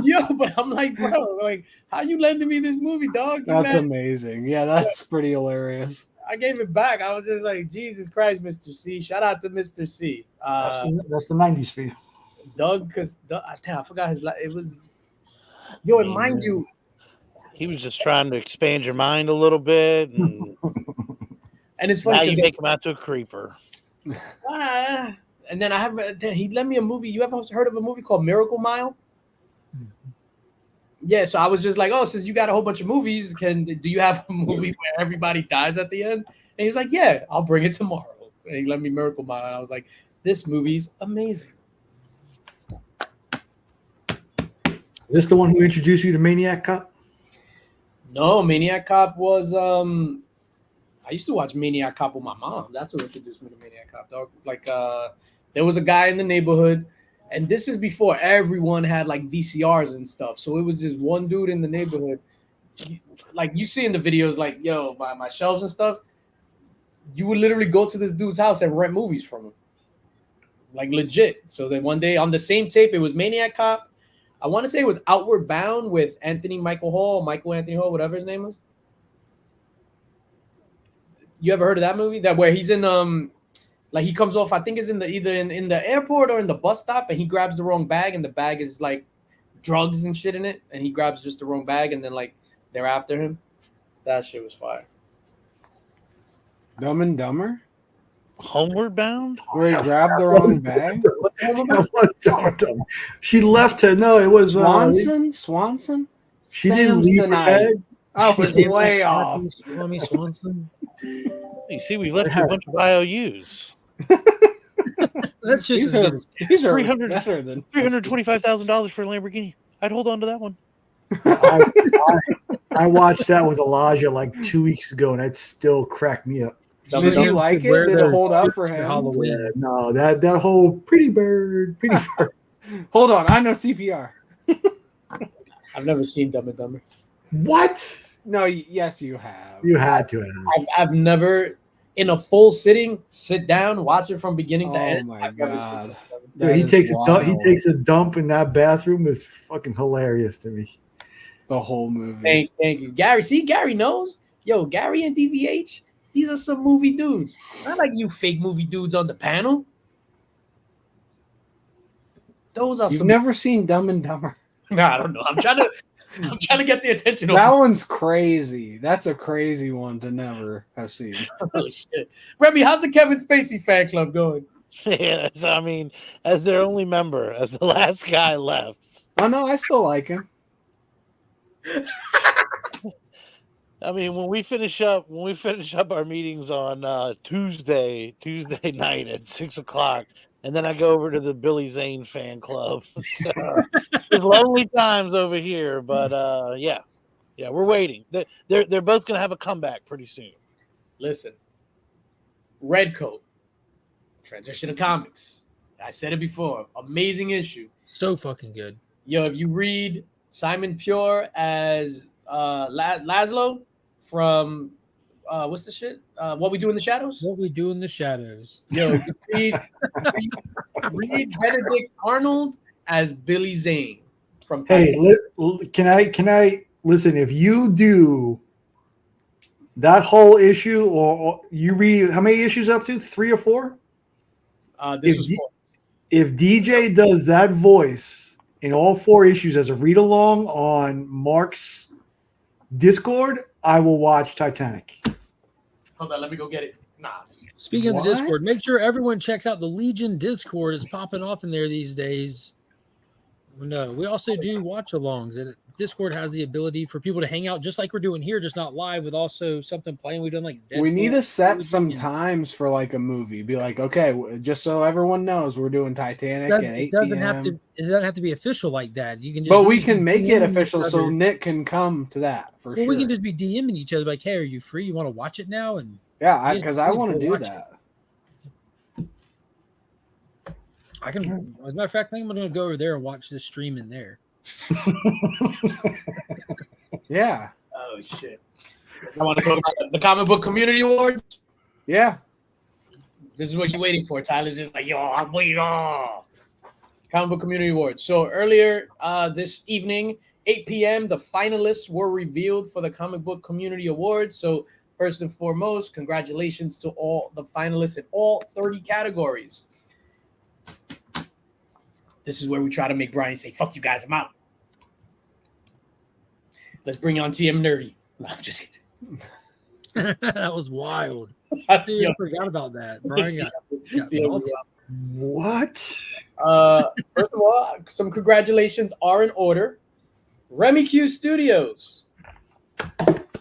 Yo, but I'm like, bro, like, how you lending me this movie, dog? that's amazing. Yeah, that's pretty hilarious. I gave it back. I was just like, Jesus Christ, Mr. C. Shout out to Mr. C. That's the 90s for you. Doug, because I forgot his life. It was, yo, and mind you, he was just trying to expand your mind a little bit, and it's funny. Now you make him out to a creeper. And then he lent me a movie. You ever heard of a movie called Miracle Mile? Yeah, so I was just like, oh, since you got a whole bunch of movies, do you have a movie where everybody dies at the end? And he was like, yeah, I'll bring it tomorrow. And he let me Miracle Mile, and I was like, this movie's amazing. Is this the one who introduced you to Maniac Cop? No, Maniac Cop was I used to watch Maniac Cop with my mom. That's what introduced me to Maniac Cop, dog. Like there was a guy in the neighborhood, and this is before everyone had like VCRs and stuff. So it was this one dude in the neighborhood. Like you see in the videos, like, yo, my shelves and stuff, you would literally go to this dude's house and rent movies from him. Like legit. So then one day on the same tape, it was Maniac Cop. I want to say it was Outward Bound with Michael Anthony Hall, whatever his name was. You ever heard of that movie? That where he's in like he comes off, I think it's either in the airport or in the bus stop, and he grabs the wrong bag, and the bag is like drugs and shit in it, and he grabs just the wrong bag, and then like they're after him. That shit was fire. Dumb and Dumber? Homeward Bound? Where he grabbed the wrong bag? She left her. No, it was Swanson? She didn't leave tonight. her bag. I was way off. Swami Swanson. You see, we've left you a bunch of IOUs. That's just These are $300 better than $325,000 for a Lamborghini. I'd hold on to that one. I, I watched that with Elijah like 2 weeks ago, and it still cracked me up. Dumb Did and he Dumber. like Wear it? Did it those hold up suits for him? Halloween. Yeah, no, that whole pretty bird. Hold on, I know CPR. I've never seen Dumb and Dumber. What? No, yes, you have. You had to have. I've never, in a full sitting, sit down, watch it from beginning to Oh end. my I've never seen God. Dumb and Dumber. Dude, That he is takes a dump. He wild. takes a dump in that bathroom. Is fucking hilarious to me. The whole movie. Thank you, Gary. See, Gary knows. Yo, Gary and DVH. These are some movie dudes. Not like you fake movie dudes on the panel. Those are You've some. never seen Dumb and Dumber? Nah, I don't know. I'm trying to get the attention of That one's crazy. That's a crazy one to never have seen. oh shit. Remy, how's the Kevin Spacey fan club going? Yeah, so, I mean, as their only member, as the last guy left. Oh no, I still like him. I mean, when we finish up our meetings on Tuesday night at 6:00, and then I go over to the Billy Zane fan club. So, there's lonely times over here, but yeah, we're waiting. They're both gonna have a comeback pretty soon. Listen, Redcoat, transition to comics. I said it before. Amazing issue. So fucking good. Yo, if you read Simon Pure as Laszlo from what's the shit? What We Do in the Shadows? What We Do in the Shadows. Yo, read Benedict Arnold as Billy Zane from Hey, Titanic. can I listen? If you do that whole issue, or you read how many issues up to 3 or 4? This was four. If DJ does that voice in all 4 issues as a read along on Mark's Discord, I will watch Titanic. Hold on, let me go get it. Nah. Speaking of the What? Discord, make sure everyone checks out the Legion Discord. It's popping off in there these days. No, we also do watch-alongs, and Discord has the ability for people to hang out just like we're doing here, just not live, with also something playing. We've done like We need to set Deadpool, some and times for like a movie. Be like, okay, just so everyone knows, we're doing Titanic at 8 it doesn't p.m. have to. It doesn't have to be official like that. You can just. But we just can be make it DMing official each so other. Nick can come to that for Well, sure. we can just be DMing each other like, "Hey, are you free? You want to watch it now?" And yeah, Yeah, because I please want to go do watch that. I can. As a matter of fact, I think I'm going to go over there and watch the stream in there. Yeah, Oh shit. I want to talk about the comic book community awards. yeah. This is what you're waiting for. Tyler's just like, yo, I'm waiting on. Comic Book Community Awards. So earlier this evening, 8 p.m., the finalists were revealed for the Comic Book Community Awards. So first and foremost, congratulations to all the finalists in all 30 categories. This is where we try to make Brian say, fuck you guys, I'm out. Let's bring on TM Nerdy. No, I'm just kidding. That was wild. That's Dude, yo, I forgot about that. Brian got TM salty. What? First of all, some congratulations are in order. Remy Q Studios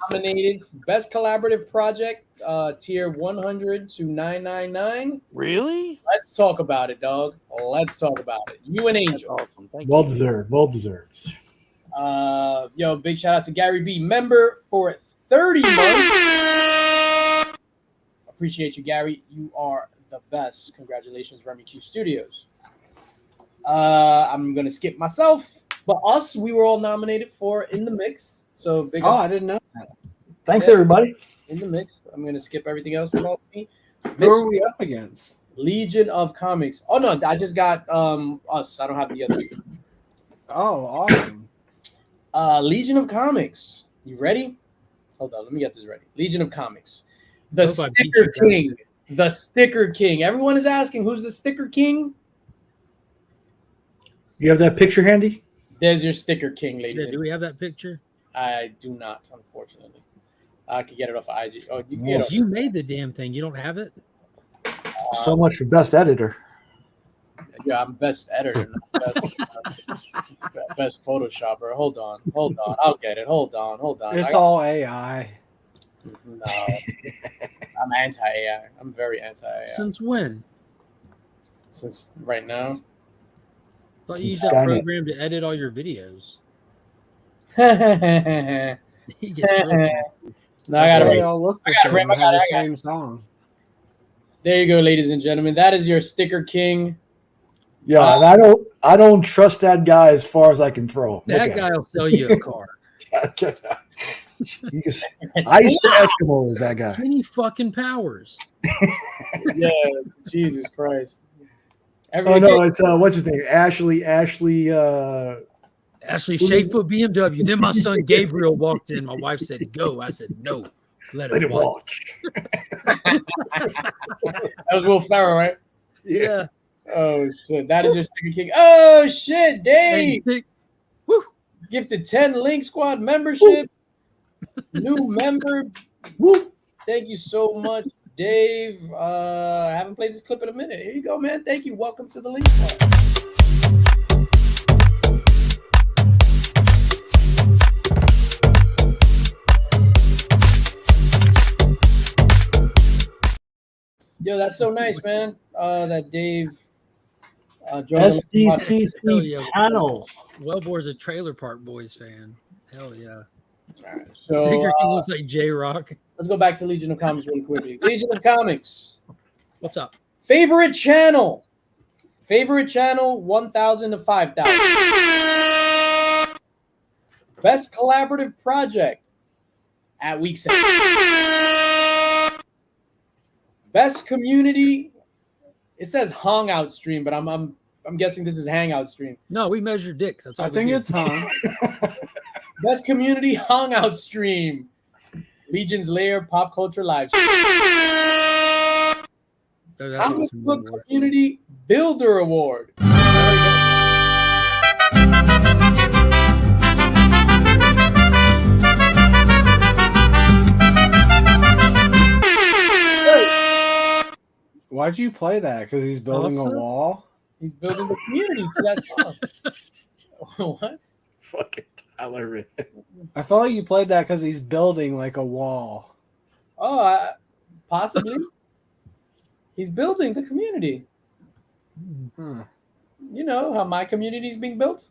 nominated Best Collaborative Project, tier 100 to 999. Really? Let's talk about it, dog. Let's talk about it. You and That's Angel. awesome. Thank Well you. deserved. Well deserved. Yo, big shout out to Gary B, member for 30 months. Appreciate you, Gary. You are the best. Congratulations, Remy Q Studios. I'm gonna skip myself, but us, we were all nominated for In the Mix. So big Oh, up I didn't know. Thanks, Yeah. everybody. In the Mix. I'm gonna skip everything else about me. Who are we up against? Legion of Comics. Oh no, I just got us. I don't have the other. Oh, awesome. Legion of Comics. You ready? Hold on, let me get this ready. Legion of Comics. The Hope I beat Sticker you, King. The Sticker King. Everyone is asking, who's the Sticker King? You have that picture handy? There's your Sticker King, ladies. Yeah, and do we have that picture? I do not, unfortunately. I could get it off of IG. Oh, you can get it. Yes. You made the damn thing. You don't have it? So much for best editor. Yeah, I'm best editor, not best Photoshopper. Hold on. I'll get it. Hold on. It's all AI. No, I'm anti-AI. I'm very anti-AI. Since when? Since right now, I thought you used Since that Skynet. program to edit all your videos. No, He gets real. I That's why gotta. they all look the I gotta same rip- and have the I got- same song. There you go, ladies and gentlemen. That is your sticker king. Yeah, and I don't trust that guy as far as I can throw. Look That at guy will sell you a car. him. Ice to Eskimos, that guy. Many fucking powers. Yeah, Jesus Christ. Oh no, it's what's his name? Ashley. Ashley Shadefoot BMW. Then my son Gabriel walked in. My wife said, "Go." I said, "No, let Let him him watch." That was Will Ferrell, right? Yeah. Oh shit, that is your sticker king. Oh shit, Dave Hey, woo. gifted 10 Link Squad membership. New member. Woo. Thank you so much, Dave. I haven't played this clip in a minute. Here you go, man. Thank you. Welcome to the Link Squad. Yo, that's so nice, man. That Dave joined the Link Squad. Hell yeah. SDCC panel. Wellbore's a Trailer Park Boys fan. Hell yeah. So Sticker King looks like J Rock. let's go back to Legion of Comics really quickly. Legion of Comics. What's up? Favorite channel. Favorite channel 1,000 to 5,000. Best collaborative project at week 7. Best community. It says Hangout stream, but I'm guessing this is Hangout stream. No, we measure dicks. That's all I we think do. it's hung. Best community Hangout stream. Legion's Lair Pop Culture Live stream. So that's Comic awesome. Book Community Builder Award. Why'd you play that? Because he's building Awesome. a wall? He's building the community to that song. What? Fucking Tyler. I felt like you played that because he's building like a wall. Oh, possibly. He's building the community. Huh. You know how my community is being built?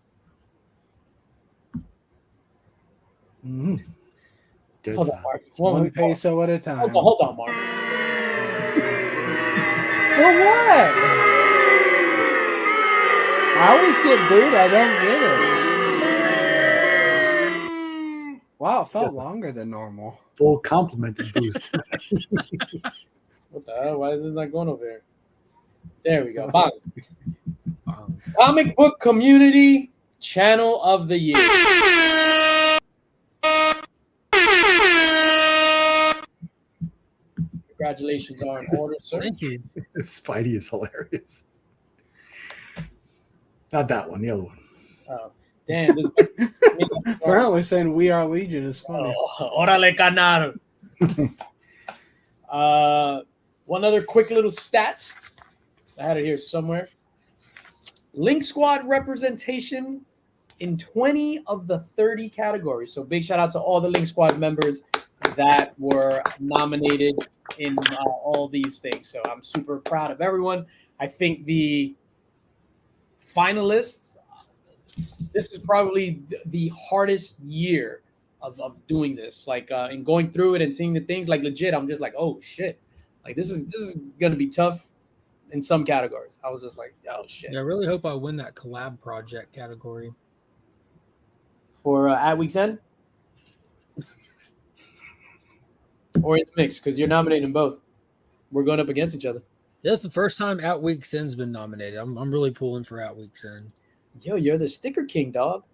Mm-hmm. Good Hold on, time. Mark. One peso at a time. Hold on, Mark. For what? I always get booed. I don't get it. Wow, it felt longer than normal. Full compliment and boost. What the hell? Why is it not going over here? There we go. Bang. Comic Book Community Channel of the Year. Congratulations are in order, sir. Thank you. Spidey is hilarious. Not that one, the other one. Oh, damn. This Apparently saying We Are Legion is funny. Orale canal. One other quick little stat. I had it here somewhere. Link Squad representation in 20 of the 30 categories. So big shout out to all the Link Squad members that were nominated in all these things. So I'm super proud of everyone. I think the finalists, this is probably the hardest year of doing this. Like in going through it and seeing the things, like legit, I'm just like, oh shit. Like this is gonna be tough in some categories. I was just like, oh shit. Yeah, I really hope I win that collab project category. For at week's end? Or in the mix, because you're nominating both. We're going up against each other. That's the first time At Week's End's been nominated. I'm really pulling for At Week's End. Yo, you're the sticker king, dog.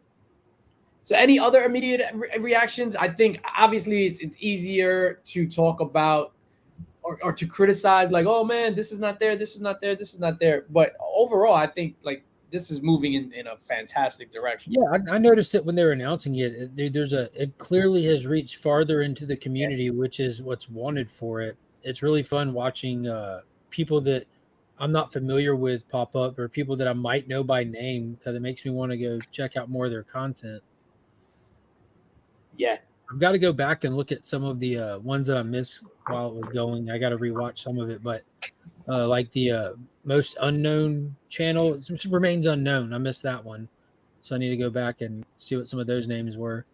So any other immediate reactions? I think obviously it's easier to talk about or to criticize, like, oh man, this is not there, this is not there, this is not there. But overall, I think like this is moving in a fantastic direction. Yeah, I noticed it when they were announcing it. It clearly has reached farther into the community, which is what's wanted for it. It's really fun watching people that I'm not familiar with pop up, or people that I might know by name, because it makes me want to go check out more of their content. Yeah. I've got to go back and look at some of the ones that I missed while it was going. I got to rewatch some of it, but like the most unknown channel, it remains unknown. I missed that one, so I need to go back and see what some of those names were.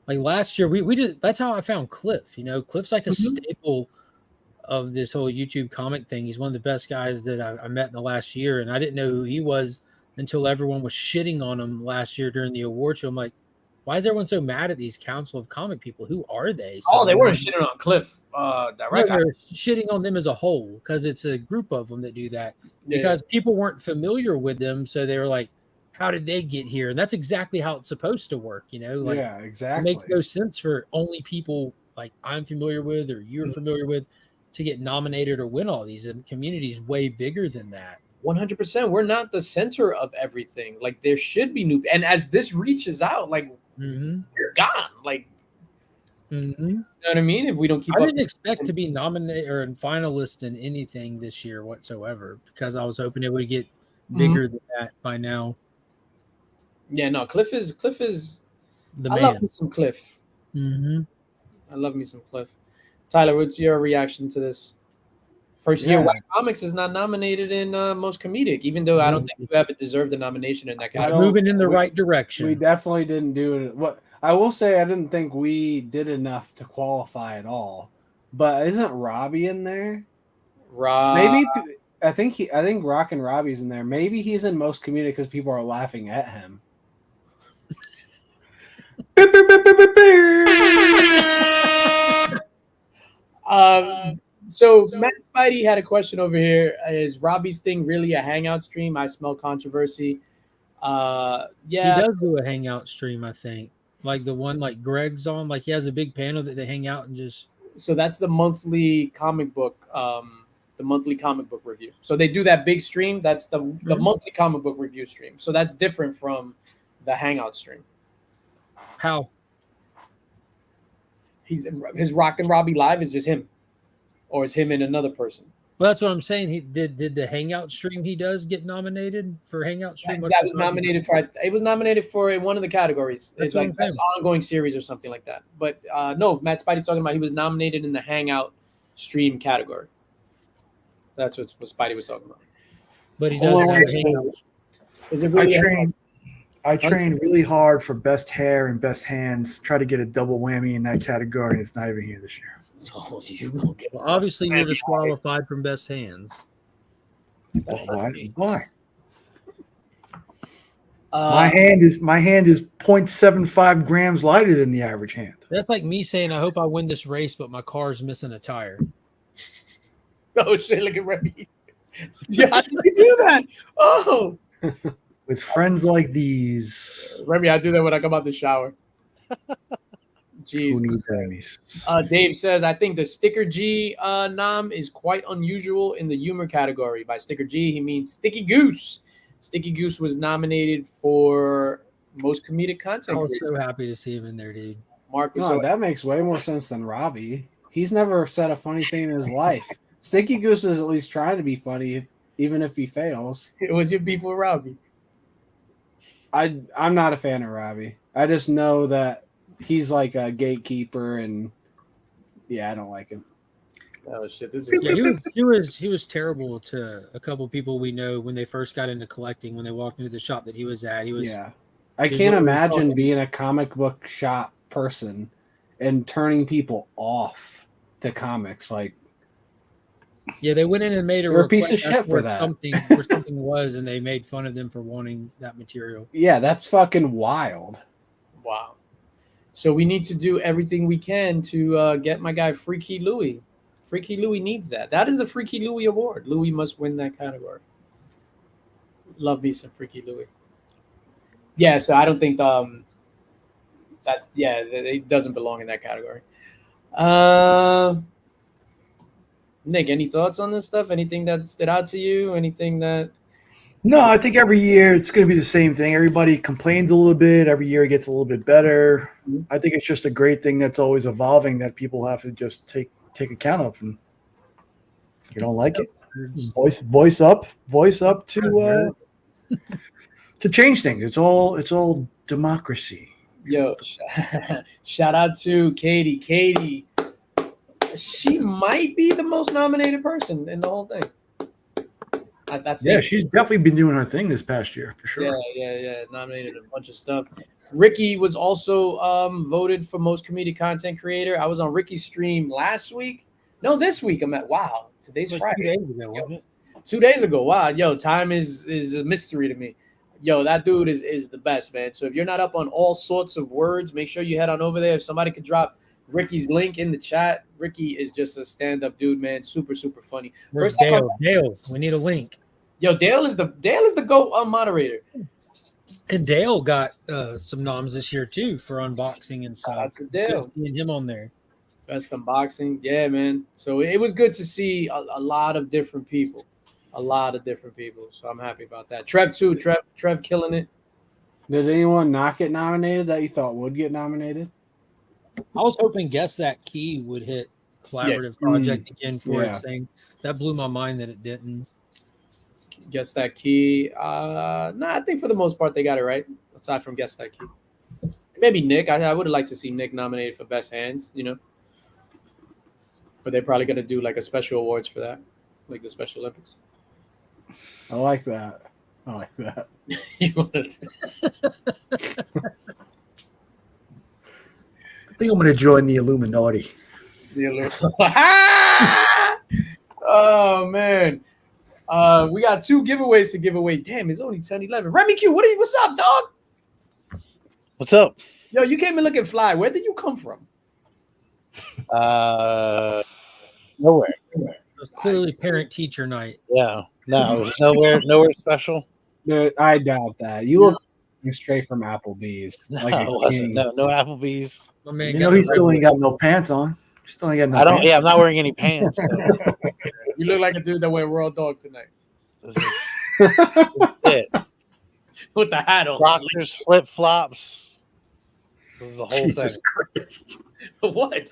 Like last year, we did. That's how I found Cliff. You know, Cliff's like a Mhm. staple of this whole YouTube comic thing. He's one of the best guys that I met in the last year, and I didn't know who he was until everyone was shitting on him last year during the award show. I'm like, why is everyone so mad at these Council of Comic people? Who are they? Oh, they weren't Suddenly, shitting on Cliff no, direct. they're shitting on them as a whole because it's a group of them that do that. Yeah. Because people weren't familiar with them, so they were like, "How did they get here?" And that's exactly how it's supposed to work. You know, like Yeah, it exactly. makes no sense for only people like I'm familiar with or you're familiar with to get nominated or win all these. The community's way bigger than that. 100%. We're not the center of everything. Like there should be new. And as this reaches out, like Mm-hmm. you're gone. Like Mm-hmm. you know what I mean? If we don't keep I up, didn't expect to be nominated or in finalist in anything this year whatsoever because I was hoping it would get bigger than that by now. yeah, no. Cliff is. The I man. love me some Cliff. Mm-hmm. I love me some Cliff. Tyler, what's your reaction to this? First year, Yeah. White Comics is not nominated in most comedic, even though I don't think you haven't deserved the nomination in that It's category. moving in the right direction. We definitely didn't do it. What I will say, I didn't think we did enough to qualify at all. But isn't Robbie in there? Maybe I think Rock and Robbie's in there. Maybe he's in most comedic because people are laughing at him. So Matt Spidey had a question over here. Is Robbie's thing really a hangout stream? I smell controversy. He Yeah, does do a hangout stream, I think. Like the one like Greg's on, like he has a big panel that they hang out and just so that's the monthly comic book review. So they do that big stream. That's the monthly comic book review stream. So that's different from the hangout stream. how His Rock and Robbie live is just him, or is him and another person. well, that's what I'm saying. He did the hangout stream he does get nominated for hangout stream? That was nominated for. It was nominated for one of the categories. That's It's what like I'm best saying. ongoing series or something like that. But no, Matt Spidey's talking about he was nominated in the hangout stream category. That's what Spidey was talking about. But he Hold does on have one a second. hangout. Is it really? I trained really hard for best hair and best hands. Try to get a double whammy in that category, and it's not even here this year. Oh, you gonna get Well, obviously you're disqualified from best hands. Why? Why? Uh, My hand is 0.75 grams lighter than the average hand. That's like me saying, I hope I win this race, but my car's missing a tire. Oh shit! Look at Remy. Yeah, how did you do that? Oh, With friends like these, Remy, I do that when I come out the shower. who Jeez. needs enemies? Dave says, I think the Sticker G nom is quite unusual in the humor category. By Sticker G, he means Sticky Goose. Sticky Goose was nominated for most comedic content. I was creator. so happy to see him in there, dude. Marcus, No, that makes way more sense than Robbie. He's never said a funny thing in his life. Sticky Goose is at least trying to be funny, even if he fails. it was your beef with Robbie. I'm not a fan of Robbie. I just know that he's like a gatekeeper, and yeah, I don't like him. Oh shit! This Yeah, is he was terrible to a couple people we know when they first got into collecting. When they walked into the shop that he was at, he was Yeah, I he's can't always imagine talking. being a comic book shop person and turning people off to comics. Like, Yeah, they went in and made a You're a piece of request shit for where that. Where something was, and they made fun of them for wanting that material. yeah, that's fucking wild. wow. So we need to do everything we can to get my guy Freaky Louie. Freaky Louie needs that. That is the Freaky Louie Award. Louie must win that category. Love me some Freaky Louie. Yeah, so I don't think it doesn't belong in that category. Nick, any thoughts on this stuff? Anything that stood out to you? Anything that No, I think every year it's going to be the same thing. Everybody complains a little bit. Every year it gets a little bit better. I think it's just a great thing that's always evolving that people have to just take account of. And if you don't like it, voice up to change things. It's all democracy. Yo, shout out to Katie. Katie, she might be the most nominated person in the whole thing. I think. Yeah, she's definitely been doing her thing this past year for sure. Yeah. Nominated a bunch of stuff. Ricky was also voted for most comedic content creator. I was on Ricky's stream last week. No, this week. I'm at today's Like Friday. 2 days ago, wasn't it? 2 days ago. Wow, yo, time is a mystery to me. Yo, that dude is the best, man. So if you're not up on all sorts of words, make sure you head on over there. If somebody could drop Ricky's link in the chat. Ricky is just a stand-up dude, man. Super, super funny. Where's First time Dale? We need a link. Yo, Dale is the GOAT moderator. And Dale got some noms this year too for unboxing and stuff. That's a Dale. Good seeing him on there. Best unboxing. Yeah, man. So it was good to see a lot of different people. So I'm happy about that. Trev too. Trev killing it. Did anyone not get nominated that you thought would get nominated? I was hoping Guess That Key would hit collaborative project again for its thing. That blew my mind that it didn't. Guess That Key. I think for the most part they got it right. Aside from Guess That Key. Maybe Nick. I would have liked to see Nick nominated for Best Hands, But they're probably gonna do like a special awards for that. Like the Special Olympics. I like that. You wanna do- I think I'm going to join the Illuminati. Oh man. We got 2 giveaways to give away. Damn, it's only 10:11. Remy Q, what's up, dog? What's up? Yo, you came in looking fly. Where did you come from? Nowhere. It was clearly parent-teacher night. Yeah. No, nowhere special. I doubt that. You look straight from Applebee's. No, Like it wasn't. No Applebee's. My man You got know, he the still red ain't got no pants on. Still ain't got no I don't. pants. Yeah, I'm not wearing any pants. So You look like a dude that went Raw Dog tonight. this is it. With the hat on. Boxers, flip flops. This is the whole Jesus thing. Christ. What?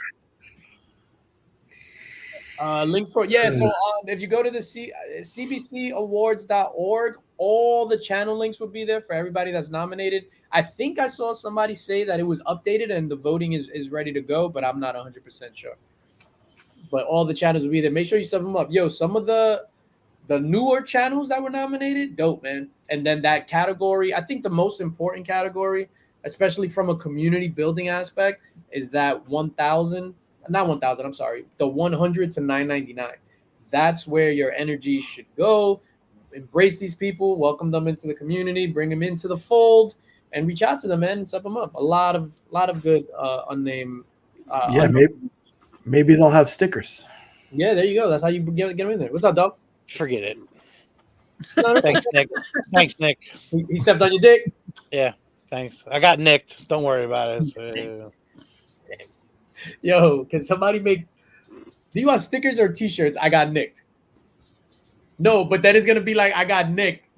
Links for so if you go to the cbcawards.org, all the channel links will be there for everybody that's nominated. I think I saw somebody say that it was updated and the voting is ready to go, but I'm not 100% sure. But all the channels will be there. Make sure you sub them up. Yo, some of the newer channels that were nominated, dope, man. And then that category, I think the most important category, especially from a community building aspect, is that the 100 to 999. That's where your energy should go. Embrace these people, welcome them into the community, bring them into the fold, and reach out to them, man, and sub them up. A lot of good unnamed. Maybe they'll have stickers. Yeah, there you go. That's how you get them in there. What's up, dog? Forget it. Thanks, Nick. He stepped on your dick. Yeah, thanks. I got nicked. Don't worry about it. Yo, can somebody make? Do you want stickers or T-shirts? I got nicked. No, but that is gonna be like I got nicked,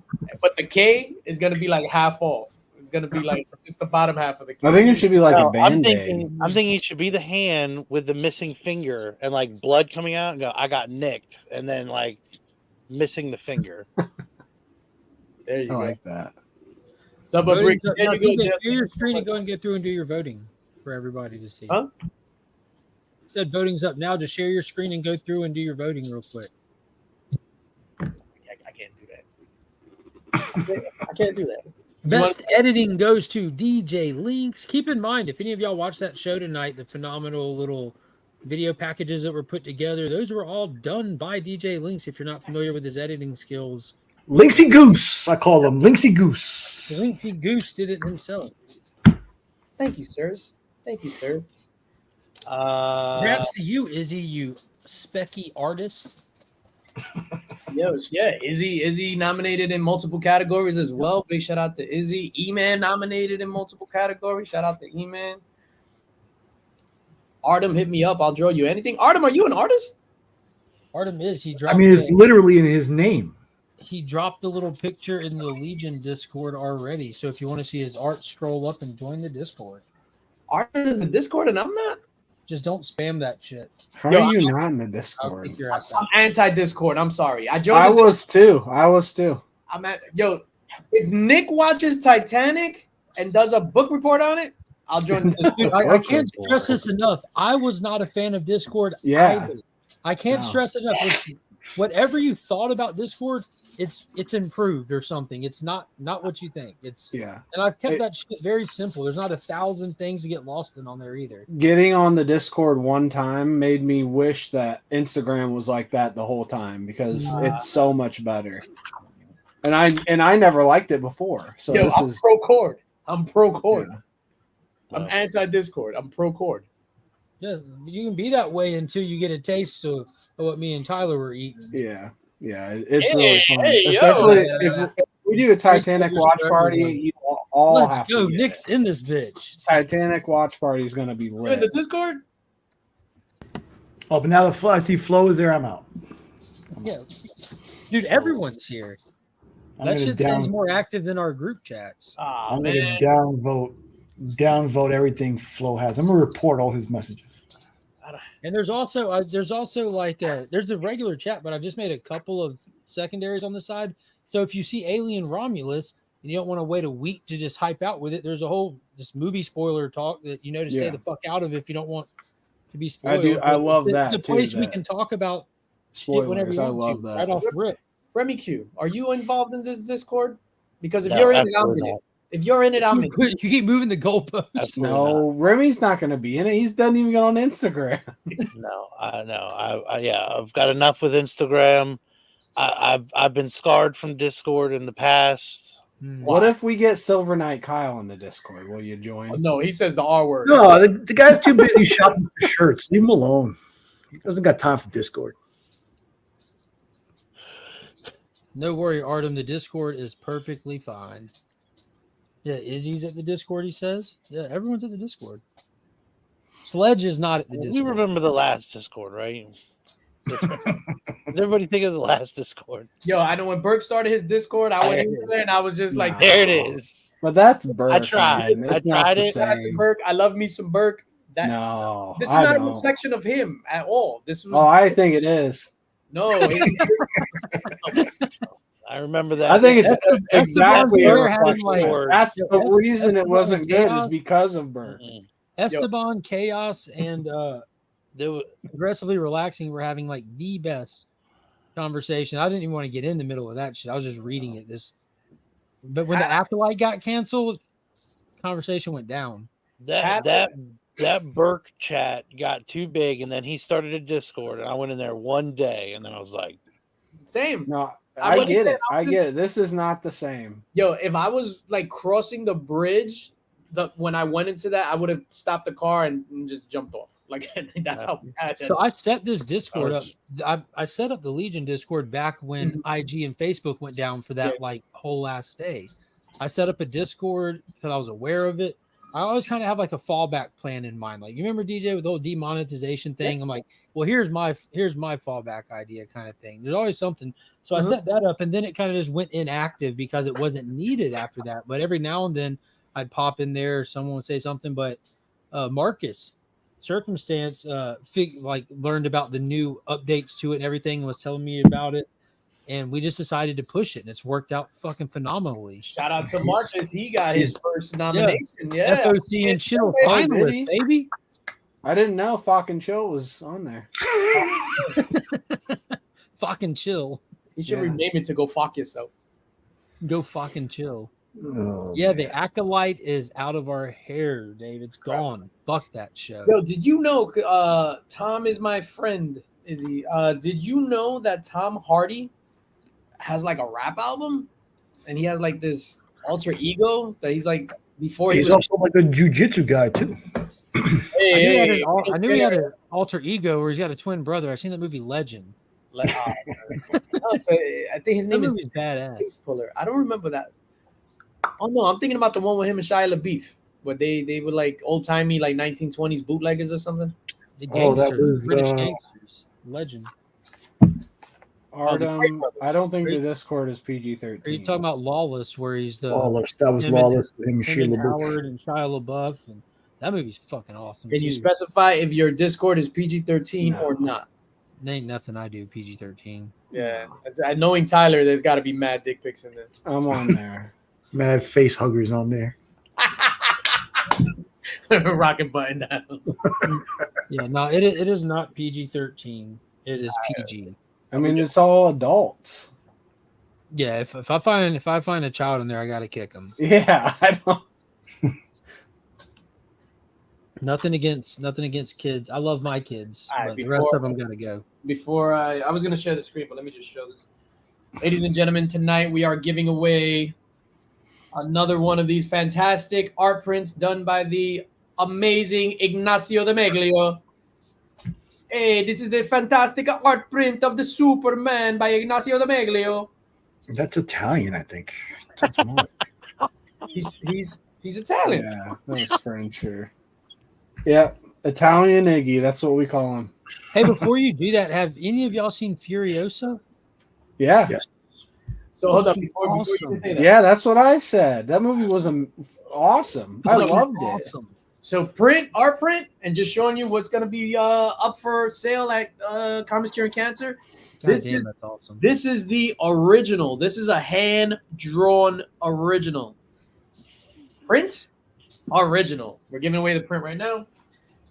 but the K is gonna be like half off. It's gonna be like just the bottom half of the K. I think it should be like a I'm Band-Aid. thinking it should be the hand with the missing finger and like blood coming out and go, I got nicked, and then like missing the finger. There you I go. like that. Sub up, Rick. There you go. Share your screen and go and get through and do your voting for everybody to see. Huh? Said voting's up now. Just share your screen and go through and do your voting real quick. I can't do that. I can't do that. Best editing goes to DJ Links. Keep in mind, if any of y'all watched that show tonight, the phenomenal little video packages that were put together, those were all done by DJ Links. If you're not familiar with his editing skills, Linksy Goose, I call him Linksy Goose. Linksy Goose did it himself. Thank you, sirs. Thank you, sir. Congrats to you, Izzy, you specky artist. Izzy nominated in multiple categories as well. Big shout out to Izzy. E-Man nominated in multiple categories. Shout out to E-Man. Artem, hit me up. I'll draw you anything. Artem, are you an artist? Artem is. He dropped. I mean, it's literally in his name. He dropped the little picture in the Legion Discord already. So if you want to see his art, scroll up and join the Discord. Artem is in the Discord and I'm not? Just don't spam that shit. How are you not in the Discord? I'll kick your ass out. I'm anti-Discord. I'm sorry. I was too. I'm at if Nick watches Titanic and does a book report on it, I'll join the Discord. Dude, I can't stress this enough. I was not a fan of Discord either. I can't stress enough. whatever you thought about Discord, it's improved or something. It's not what you think. It's Yeah. And I've kept that shit very simple. There's not 1,000 things to get lost in on there either. Getting on the Discord one time made me wish that Instagram was like that the whole time because it's so much better. And I never liked it before. So Yo, this I'm is pro Cord. I'm pro Cord. Yeah. I'm anti Discord. I'm pro Cord. Yeah, you can be that way until you get a taste of what me and Tyler were eating. Yeah. It's Hey, really fun. hey, yo. Especially if we do a Titanic watch party, you all Let's have go. to get Nick's it. in this bitch. Titanic watch party is gonna be You in the lit. Discord? Oh, but now I see Flo is there. I'm out. Yeah, dude, everyone's here. I'm That gonna shit sounds more active than our group chats. Ah, I'm man. gonna downvote everything Flo has. I'm gonna report all his messages. And there's also like there's a regular chat, but I've just made a couple of secondaries on the side. So if you see Alien Romulus and you don't want to wait a week to just hype out with it, there's a whole this movie spoiler talk that you know to stay the fuck out of if you don't want to be spoiled. I love It's that a too, place we that- can talk about shit whenever Spoilers. you I want love to, that. right off rip. Remy Q, are you involved in this Discord? Because if No, you're in it, I'm absolutely in it. not. If you're in it, I'm in it. You keep moving the goalposts. Absolutely No, Remy's not gonna be in it. He doesn't even get on Instagram. No, I've got enough with Instagram. I've been scarred from Discord in the past. What if we get Silver Knight Kyle in the Discord? Will you join? No, he says the R word. No, the guy's too busy shopping for shirts. Leave him alone. He doesn't got time for Discord. No worry, Artem. The Discord is perfectly fine. Yeah, Izzy's at the Discord, he says. Yeah, everyone's at the Discord. Sledge is not at the We Discord. remember the last Discord, right? Does everybody think of the last Discord? Yo, I know when Burke started his Discord, I went in there and I was just like, There it is. But that's Burke. I tried. man. I It's not tried the it. shout out to same. Burke. I love me some Burke. No, This is I not a don't. reflection of him at all. This was Oh, I think it is. no. I remember that. I think it's Esteban exactly a Blair had him, reflection. like- That's the Esteban reason it wasn't good Chaos. is because of Burke. Mm-mm. Esteban, Chaos, and There wa- Aggressively Relaxing were having like the best conversation. I didn't even want to get in the middle of that shit. I was just reading it. But when the Acolyte got canceled, conversation went down. that Burke chat got too big, and then he started a Discord, and I went in there one day, and then I was like, Same. No, I I wouldn't get say it. I I was get it. This is not the same. Yo, if I was like crossing the bridge, when I went into that, I would have stopped the car and just jumped off. Like that's how bad. So I set this Discord up. was- I set up the Legion Discord back when IG and Facebook went down for that like whole last day. I set up a Discord because I was aware of it. I always kind of have like a fallback plan in mind. Like you remember DJ with the whole demonetization thing. I'm like, well, here's my fallback idea kind of thing. There's always something. So I set that up, and then it kind of just went inactive because it wasn't needed after that. But every now and then I'd pop in there, someone would say something. But Marcus Circumstance learned about the new updates to it and everything, and was telling me about it. And we just decided to push it, and it's worked out fucking phenomenally. Shout out to Marcus. He got his first nomination. Yeah. FOC and Chill finalist, baby. I didn't know fucking Chill was on there. Fucking chill. You should rename it to Go Fuck Yourself. Go fucking chill. Oh, Yeah, the Acolyte is out of our hair, Dave. It's gone. Fuck that show. Yo, did you know Tom is my friend, Izzy? Did you know that Tom Hardy has like a rap album? And he has like this alter ego that he's like before he's he was, also like a jujitsu guy too. I knew he had an alter ego where he's got a twin brother. I've seen that movie Legend. I think his That name is movie's badass. Face Puller. I don't remember that. Oh no, I'm thinking about the one with him and Shia LaBeouf, where they were like old timey like 1920s bootleggers or something. The Oh, that gangsters, was, British gangsters. Legend. Artem, I don't think the Discord is Are you PG-13. talking about Lawless, where he's the Lawless. That was him and- Lawless. Him and him Sheila and LaBeouf. Howard and Shia LaBeouf, and that movie's fucking awesome. Can you too. specify if your Discord is PG-13 or not? Ain't nothing I do PG-13. Yeah, knowing Tyler, there's got to be mad dick pics in this. I'm on there. Mad face huggers on there. Rocking button down. Yeah, no, it is not PG-13. It is PG. I mean, it's all adults. Yeah, if I find a child in there, I gotta kick them. Yeah, I don't. Nothing against kids. I love my kids, All right, but the rest of them gotta go. Before I was gonna share the screen, but let me just show this. Ladies and gentlemen, tonight we are giving away another one of these fantastic art prints done by the amazing Ignacio de Meglio. Hey, this is the fantastic art print of the Superman by Ignacio de Meglio. That's Italian, I think. He's Italian. Yeah, that was French. Sure. Yeah, Italian Iggy. That's what we call him. Hey, before you do that, have any of y'all seen Furiosa? Yeah. Yes. So hold up Fucking before you awesome. can say that. Yeah, that's what I said. That movie was awesome. I Fucking loved it. awesome. So art print, and just showing you what's gonna be up for sale at Comics Cure and Cancer. God damn, that's awesome. This is the original. This is a hand-drawn original. Print? Original. We're giving away the print right now.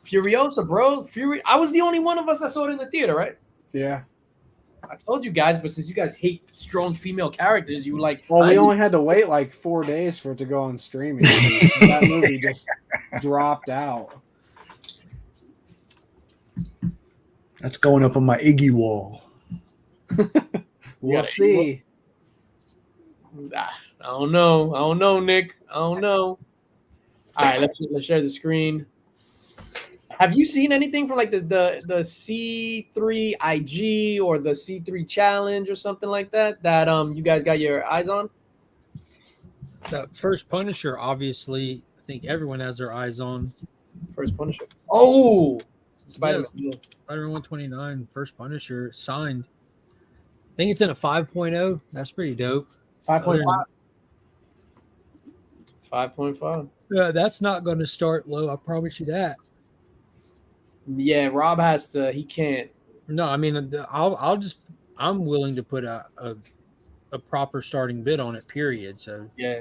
Furiosa, bro. I was the only one of us that saw it in the theater, right? Yeah. I told you guys, but since you guys hate strong female characters, you like. Well, we only had to wait like 4 days for it to go on streaming. That movie just dropped out. That's going up on my Iggy wall. We'll see. I don't know, Nick. I don't know. All right, let's share the screen. Have you seen anything from like the C3 IG or the C3 challenge or something like that you guys got your eyes on? The first Punisher, obviously, I think everyone has their eyes on. First Punisher. Oh, Spider-Man. Yeah, Spider-Man 129, first Punisher signed. I think it's in a 5.0. That's pretty dope. 5.5. 5.5. Yeah, that's not going to start low. I promise you that. Yeah, Rob has to. He can't. No, I mean, I'm willing to put a proper starting bid on it. Period. So yeah,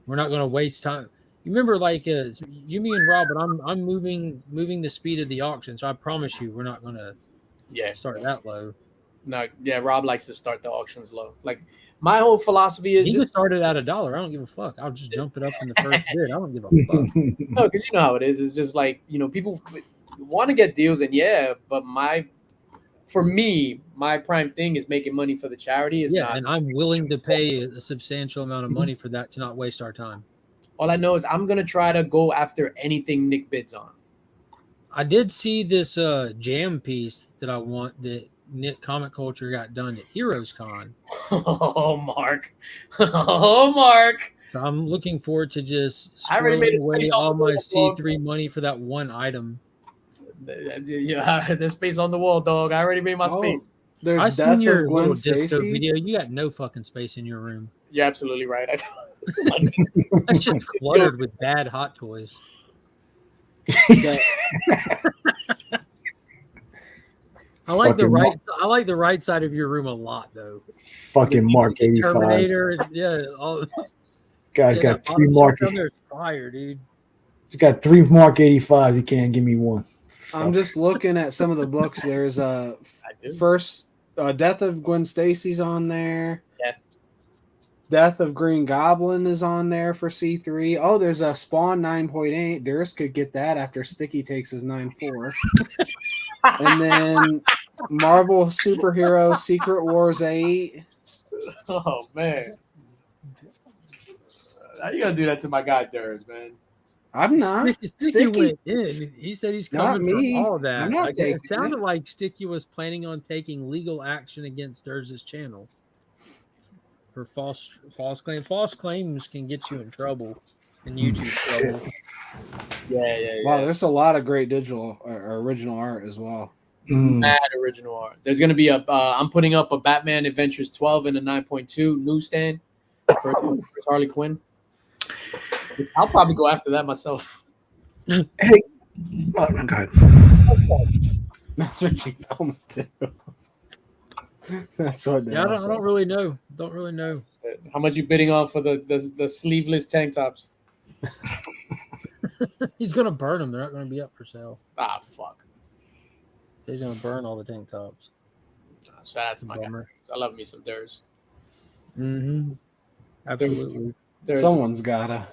we're not going to waste time. You remember, like you, me, and Rob, but I'm moving the speed of the auction. So I promise you, we're not going to start that low. No, yeah, Rob likes to start the auctions low. Like my whole philosophy is he just started at $1. I don't give a fuck. I'll just jump it up in the first bid. I don't give a fuck. No, because you know how it is. It's just like people want to get deals, and but for me, my prime thing is making money for the charity. And I'm willing to pay a substantial amount of money for that to not waste our time. All I know is I'm gonna try to go after anything Nick bids on. I did see this jam piece that I want that Nick Comic Culture got done at Heroes Con. Oh, Mark. Oh, Mark. So I'm looking forward to just I already made a away space all on the my wall, C3 money for that one item. Yeah, there's space on the wall, dog. I already made my space. There's I seen Death your of little Gwen disco Stacy. video. You got no fucking space in your room. You're absolutely right. That's just cluttered with bad hot toys. I like the right side of your room a lot, though. Fucking Mark 85. Terminator, yeah. Guy's got 3 Mark. Fire, dude. He's got 3 Mark 85s. He can't give me one. I'm just looking at some of the books. There's first Death of Gwen Stacy's on there. Yeah. Death of Green Goblin is on there for C3. Oh, there's a Spawn 9.8. Durst could get that after Sticky takes his 9.4. And then Marvel Superhero Secret Wars 8. Oh, man. How you going to do that to my guy, Durst, man? I'm not. Sticky went in. He said he's coming for all that. I'm not taking it sounded like Sticky was planning on taking legal action against Durst's channel for false claim. False claims can get you in trouble, in YouTube trouble. Yeah. Wow, there's a lot of great digital or original art as well. Mad original art. There's going to be I'm putting up a Batman Adventures 12 and a 9.2 newsstand for Harley Quinn. I'll probably go after that myself. Hey, oh my God. That's what you filmed too. That's what. Yeah, I don't really know. Don't really know. How much you bidding on for the sleeveless tank tops? He's gonna burn them. They're not gonna be up for sale. Ah, fuck. He's gonna burn all the tank tops. Shout out to my guy. Bummer. I love me some Durs. Mm-hmm. Absolutely. Someone's gotta.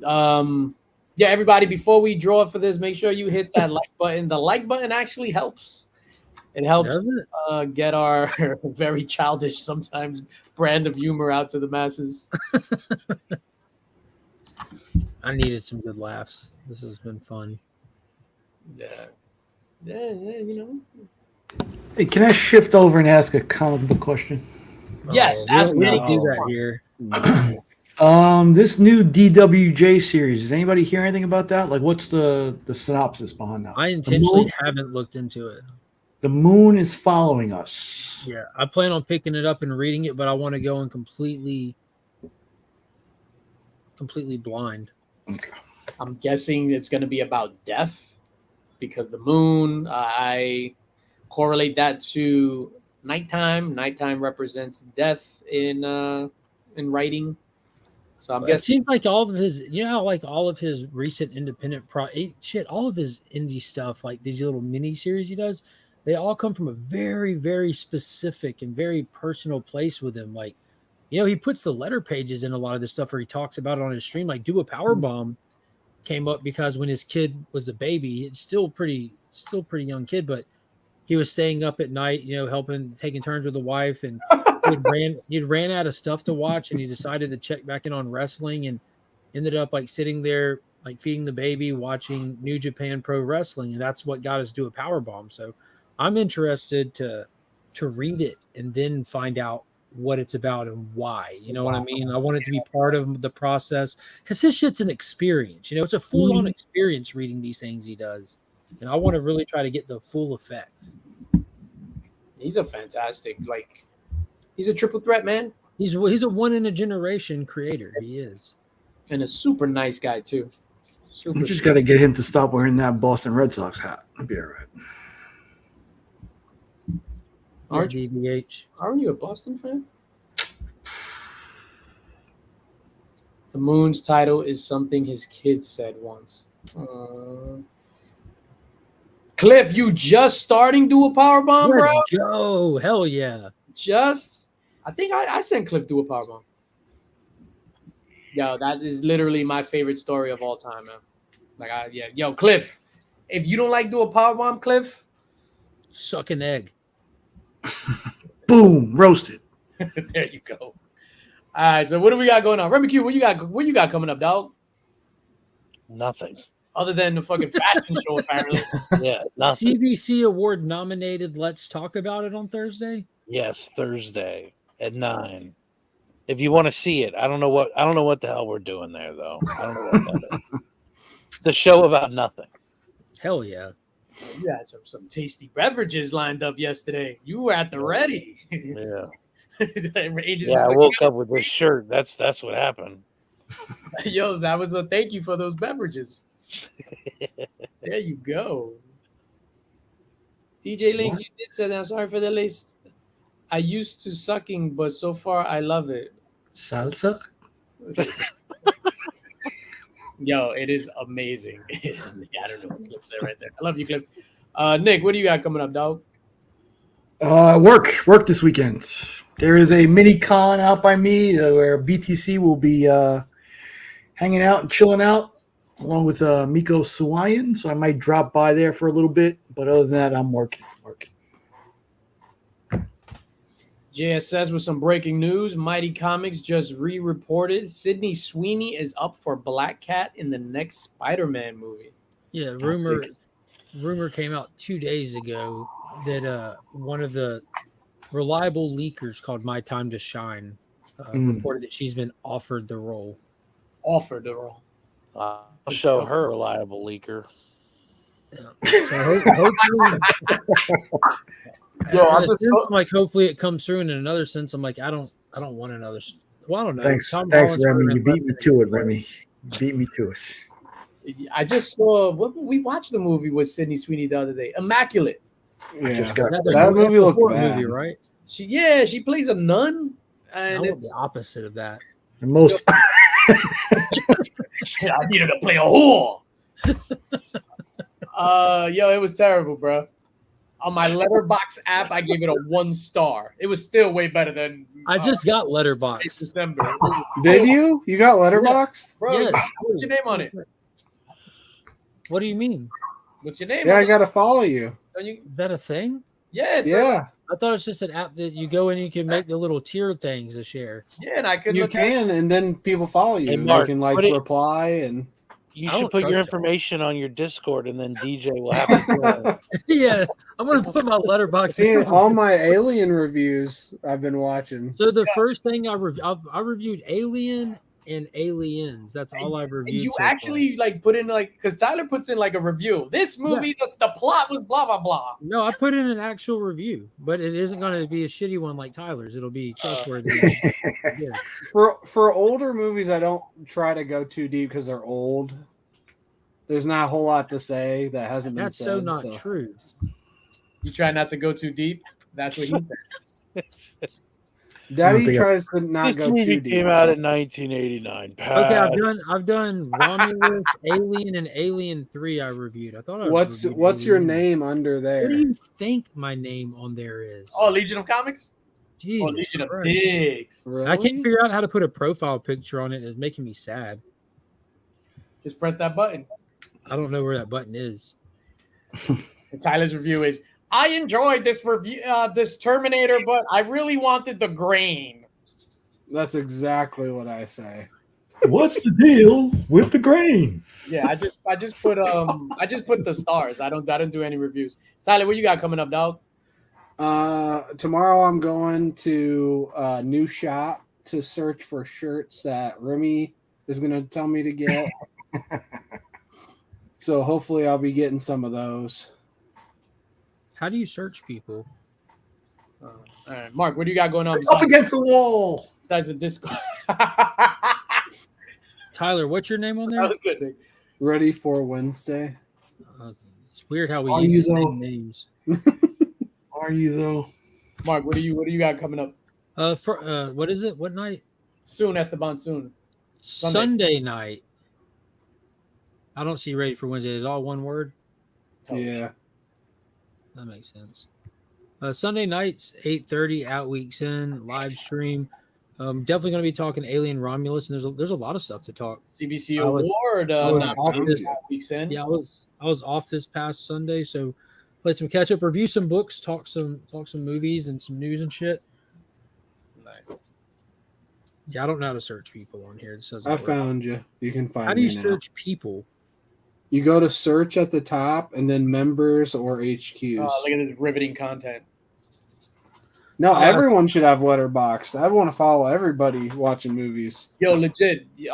No. Yeah, everybody, before we draw for this, make sure you hit that like button. The like button actually helps. It helps Does it? get our very childish sometimes brand of humor out to the masses. I needed some good laughs. This has been fun. Yeah, you know. Hey, can I shift over and ask a comic book question? Yes, we ask don't me. do that here. This new DWJ series. Does anybody hear anything about that? Like, what's the synopsis behind that? I intentionally haven't looked into it. The moon is following us. Yeah, I plan on picking it up and reading it, but I want to go in completely blind. Okay. I'm guessing it's going to be about death because the moon. I correlate that to nighttime. Nighttime represents death in writing. So I'm It guessing. seems like all of his, you know, how like all of his recent independent all of his indie stuff, like these little mini series he does, they all come from a very, very specific and very personal place with him. Like, you know, he puts the letter pages in a lot of this stuff where he talks about it on his stream. Like, Do a Power Bomb came up because when his kid was a baby, it's still pretty young kid, but he was staying up at night, you know, taking turns with the wife, and he'd ran out of stuff to watch, and he decided to check back in on wrestling, and ended up like sitting there, like feeding the baby, watching New Japan Pro Wrestling, and that's what got us to a power bomb. So I'm interested to read it and then find out what it's about and why. You know what I mean? I want it to be part of the process because his shit's an experience. You know, it's a full-on experience reading these things he does. And I want to really try to get the full effect. He's a fantastic, he's a triple threat, man. He's a one in a generation creator. He is. And a super nice guy, too. We just got to get him to stop wearing that Boston Red Sox hat. It'll be all right. Aren't you a Boston fan? The moon's title is something his kid said once. Cliff, you just starting Do a Power Bomb, bro? Let's go. Hell yeah. I think I sent Cliff Do a Power Bomb. Yo, that is literally my favorite story of all time, man. Yo, Cliff, if you don't like Do a Power Bomb, Cliff, suck an egg. Boom, roasted. There you go. All right, so what do we got going on? Remy Q, what you got coming up, dog? Nothing. Other than the fucking fashion show, apparently. Yeah, nothing. CBC Award nominated Let's Talk About It on Thursday? Yes, Thursday at 9. If you want to see it, I don't know what the hell we're doing there, though. I don't know what that is. It's a show about nothing. Hell yeah. You had some tasty beverages lined up yesterday. You were at the ready. Yeah. Agents Yeah, I like, woke up with this shirt. That's what happened. Yo, that was a thank you for those beverages. There you go. DJ Links, you did say that. I'm sorry for the lace. I used to sucking, but so far I love it. Salsa? Yo, it is amazing. It is amazing. I don't know what Clip said right there. I love you, Clip. Nick, what do you got coming up, dog? Work this weekend. There is a mini con out by me where BTC will be hanging out and chilling out along with Miko Suwayan. So I might drop by there for a little bit. But other than that, I'm working. JSS with some breaking news. Mighty Comics just re-reported Sydney Sweeney is up for Black Cat in the next Spider-Man movie. Yeah, rumor came out 2 days ago that one of the reliable leakers called My Time to Shine reported that she's been offered the role. Offered the role. I'll show her a reliable leaker. Yeah. So hopefully, hopefully it comes through. And in another sense, I'm like, I don't want another. Well, I don't know. Thanks, Remy. You beat me to it, Remy. You beat me to it. I just saw we watched the movie with Sydney Sweeney the other day. Immaculate. Yeah. That movie looked bad. movie, right? She plays a nun, I and want it's the opposite of that. The most. I need her to play a whore. Yo, it was terrible, bro. On my Letterbox app, I gave it a 1 star. It was still way better than I just got It's Letterbox. December. It was Did still- you? You got Letterboxd? Bro, Yes. what's your name on it? What do you mean? What's your name? Yeah, on I it? gotta follow you. Don't you- Is that a thing? Yeah, it's Yeah, I thought it's just an app that you go in and you can make the little tier things to share. yeah, and I could you look at can, and then people follow you. Hey, Mark, they can like put it- reply and. You I should don't put your trust information on your Discord, and then DJ will have to. Yeah, I'm gonna put my Letterbox. See, all my alien reviews I've been watching. So the first thing I reviewed Alien and Aliens. That's all I've And reviewed. you so far. actually like put in like because Tyler puts in like a review. This movie, the plot was blah blah blah. No, I put in an actual review, but it isn't going to be a shitty one like Tyler's. It'll be trustworthy. Yeah. For older movies, I don't try to go too deep because they're old. There's not a whole lot to say that hasn't been That's said. so not true. You try not to go too deep. That's what he said. Daddy think tries to not This go movie too deep. came out in 1989. Okay, I've done Romulus, Alien, and Alien 3 I reviewed. I thought I What's reviewed your Alien. name under What there? do you think my name on there is? Oh, Legion of Comics. Jesus Legion of Christ. Dicks. Really? I can't figure out how to put a profile picture on it. It's making me sad. Just press that button. I don't know where that button is. And Tyler's review is: I enjoyed this review, this Terminator, but I really wanted the grain. That's exactly what I say. What's the deal with the grain? Yeah, I just put the stars. I don't do any reviews. Tyler, what you got coming up, dog? Tomorrow I'm going to a new shop to search for shirts that Remy is going to tell me to get. So hopefully I'll be getting some of those. How do you search people? All right, Mark, what do you got going on Up against the wall. besides the Discord? That Tyler, what's your name on there? was good, Nick. Ready for Wednesday? It's weird how we Are use you, the though? same names. Are you though? Mark, what do you got coming up What is it? What night? soon? Esteban, soon. Sunday night. I don't see Ready for Wednesday. It's all one word. Yeah. That makes sense. Sunday nights, 8:30, Out Weeks In, live stream. Definitely going to be talking Alien Romulus, and there's a lot of stuff to talk. CBC I was- Award. I was not off this- weeks in. Yeah, I was off this past Sunday, so played some catch up, review some books, talk some movies and some news and shit. Nice. Yeah, I don't know how to search people on here. This doesn't I work. found you. You can find How do you me now. search people? You go to search at the top and then members or HQs. Oh, look at this riveting content. No, Oh, everyone should have Letterboxd. I want to follow everybody watching movies. Yo, legit. Like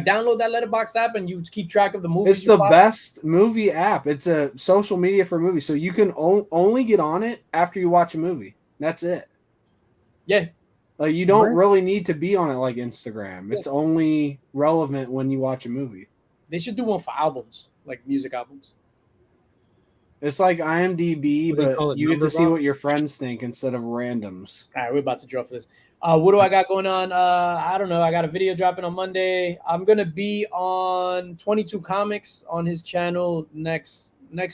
download that Letterboxd app and you keep track of the movies. It's you the watch. best movie app. It's a social media for movies, so you can only get on it after you watch a movie. That's it. Yeah. Like you don't Right. really need to be on it like Instagram. It's only relevant when you watch a movie. They should do one for albums, like music albums. It's like IMDb, What do you call but it, you get to number see box? what your friends think instead of randoms. All right, we're about to draw for this. What do I got going on? I don't know. I got a video dropping on Monday. I'm gonna be on 22 Comics on his channel next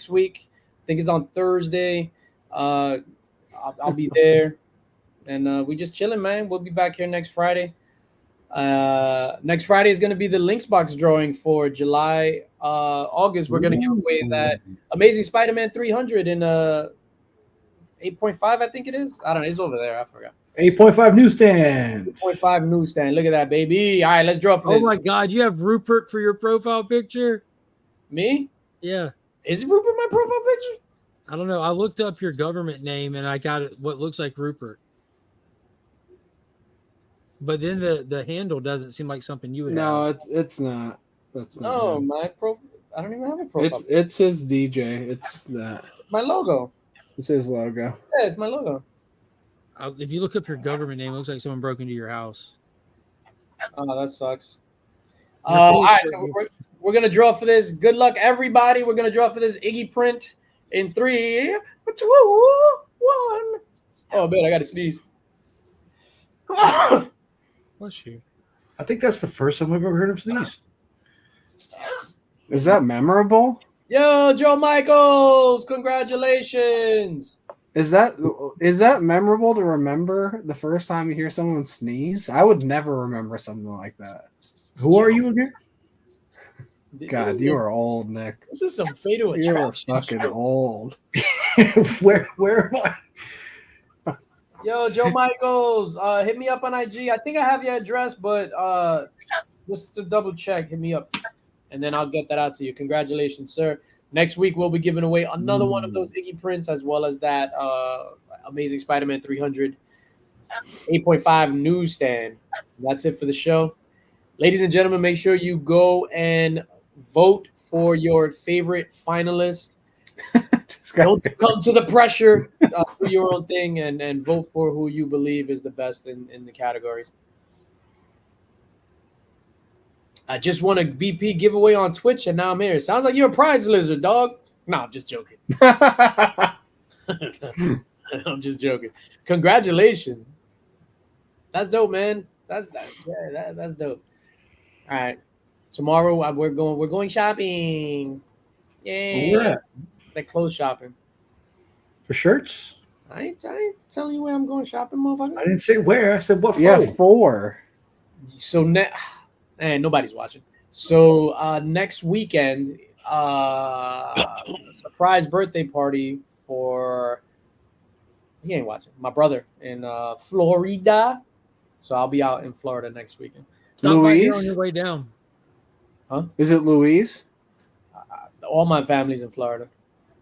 week. I think it's on Thursday. I'll be there, and we just chilling, man. We'll be back here next Friday. Next Friday is gonna be the Links box drawing for July. August, we're gonna give away that Amazing Spider-Man 300 in 8.5, I think it is. I don't know. It's over there. I forgot. 8.5 newsstands. 0.5 newsstand. Look at that, baby. All right, let's draw for Oh this. my God, you have Rupert for your profile picture? Me? Yeah. Is Rupert my profile picture? I don't know. I looked up your government name and I got it what looks like Rupert. But then the handle doesn't seem like something you would No, have. it's not. That's not. No, him. I don't even have a profile. It's his DJ. It's that. My logo. It's his logo. Yeah, it's my logo. If you look up your government name, it looks like someone broke into your house. Oh, that sucks. Your All right, face- so we're gonna draw for this. Good luck, everybody. We're gonna draw for this Iggy print in 3, 2, 1. Oh man, I gotta sneeze. Bless you. I think that's the first time I've ever heard him sneeze. Is that memorable? Yo, Joe Michaels, congratulations. Is that memorable to remember the first time you hear someone sneeze? I would never remember something like that. Who are you again? God, you are old, Nick. This is some fatal You are attraction. fucking old. Where am I? Yo, Joe Michaels, hit me up on IG. I think I have your address, but just to double check, hit me up, and then I'll get that out to you. Congratulations, sir. Next week we'll be giving away another one of those Iggy prints, as well as that Amazing Spider-Man 300 8.5 newsstand. That's it for the show. Ladies and gentlemen, make sure you go and vote for your favorite finalist. Don't come to the pressure. Do your own thing and vote for who you believe is the best in the categories. I just won a BP giveaway on Twitch, and now I'm here. Sounds like you're a prize lizard, dog. No, I'm just joking. I'm just joking. Congratulations. That's dope, man. That's dope. All right. Tomorrow we're going shopping. Yay. Where at? Like clothes shopping. For shirts? I ain't telling you where I'm going shopping, motherfucker. I didn't say where. I said what for. Yeah, 4. So and nobody's watching. So next weekend, surprise birthday party for he ain't watching. My brother in Florida. So I'll be out in Florida next weekend. Stop by here on Louise? your way down. Is it Louise? All my family's in Florida.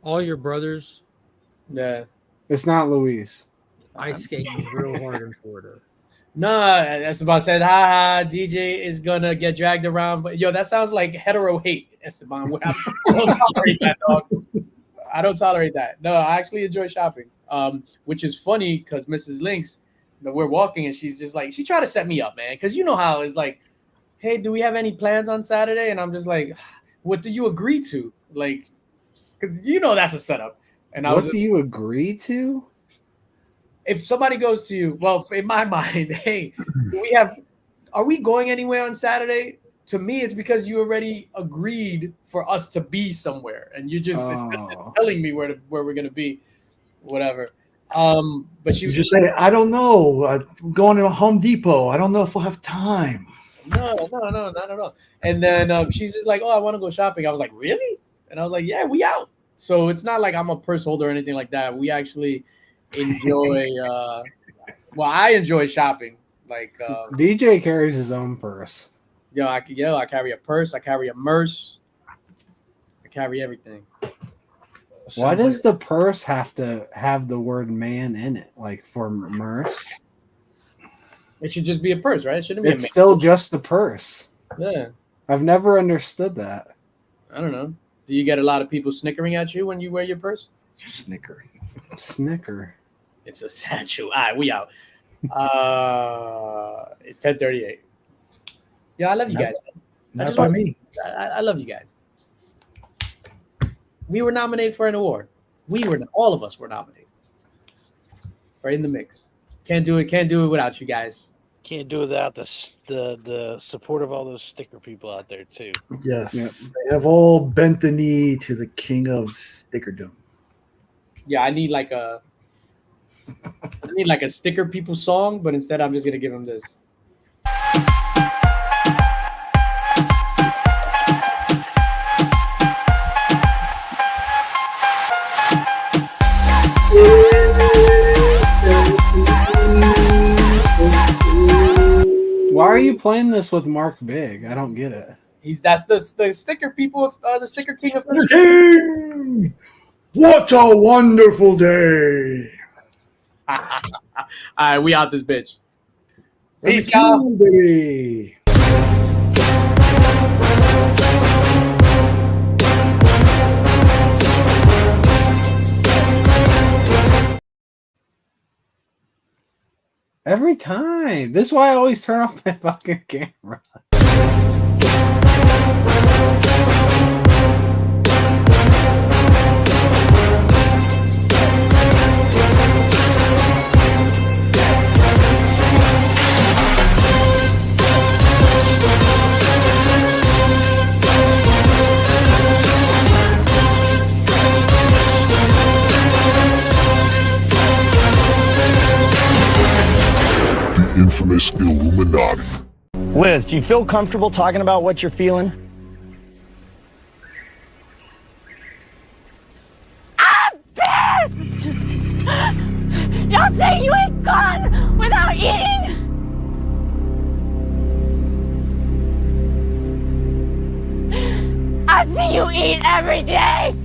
All your brothers Yeah. It's not Louise. ice skating real hard in Florida. No, Esteban said, haha, DJ is gonna get dragged around. But yo, that sounds like hetero hate, Esteban. I don't tolerate that, dog. I don't tolerate that. No, I actually enjoy shopping. Which is funny because Mrs. Lynx, we're walking and she's just like, she tried to set me up, man. Because you know how it's like, hey, do we have any plans on Saturday? And I'm just like, what do you agree to? Like, because you know that's a setup. And What do you agree to? If somebody goes to you, well, in my mind, hey, are we going anywhere on Saturday? To me, it's because you already agreed for us to be somewhere, and you just it's telling me where we're gonna be, whatever. But she You was just say, I don't know. I'm going to Home Depot. I don't know if we'll have time. no, not at all. And then she's just like, oh, I want to go shopping. I was like, really? And I was like, yeah, we out. So it's not like I'm a purse holder or anything like that. We actually enjoy. I enjoy shopping. Like DJ carries his own purse. I carry a purse. I carry a merce. I carry everything. Why does the purse have to have the word man in it? Like for Merce? It should just be a purse, right? It shouldn't be. It's still just the purse. Yeah. I've never understood that. I don't know. Do you get a lot of people snickering at you when you wear your purse? Snicker. It's a statue. All right, we out. It's 10:38. Yeah, I love you guys. Not by me. I love you guys. We were nominated for an award. All of us were nominated. We're in the mix. Can't do it without you guys. Can't do without the support of all those sticker people out there too. Yes. Yep. They have all bent the knee to the king of stickerdom. Yeah, I need like a sticker people song, but instead I'm just gonna give them this. Why are you playing this with Mark Big? I don't get it. That's the sticker people of the sticker king of King! What a wonderful day! All right, we out this bitch. Peace, King, y'all. baby. Every time. This is why I always turn off my fucking camera. infamous Illuminati. Liz, do you feel comfortable talking about what you're feeling? I'm pissed! Y'all say you ain't gone without eating? I see you eat every day!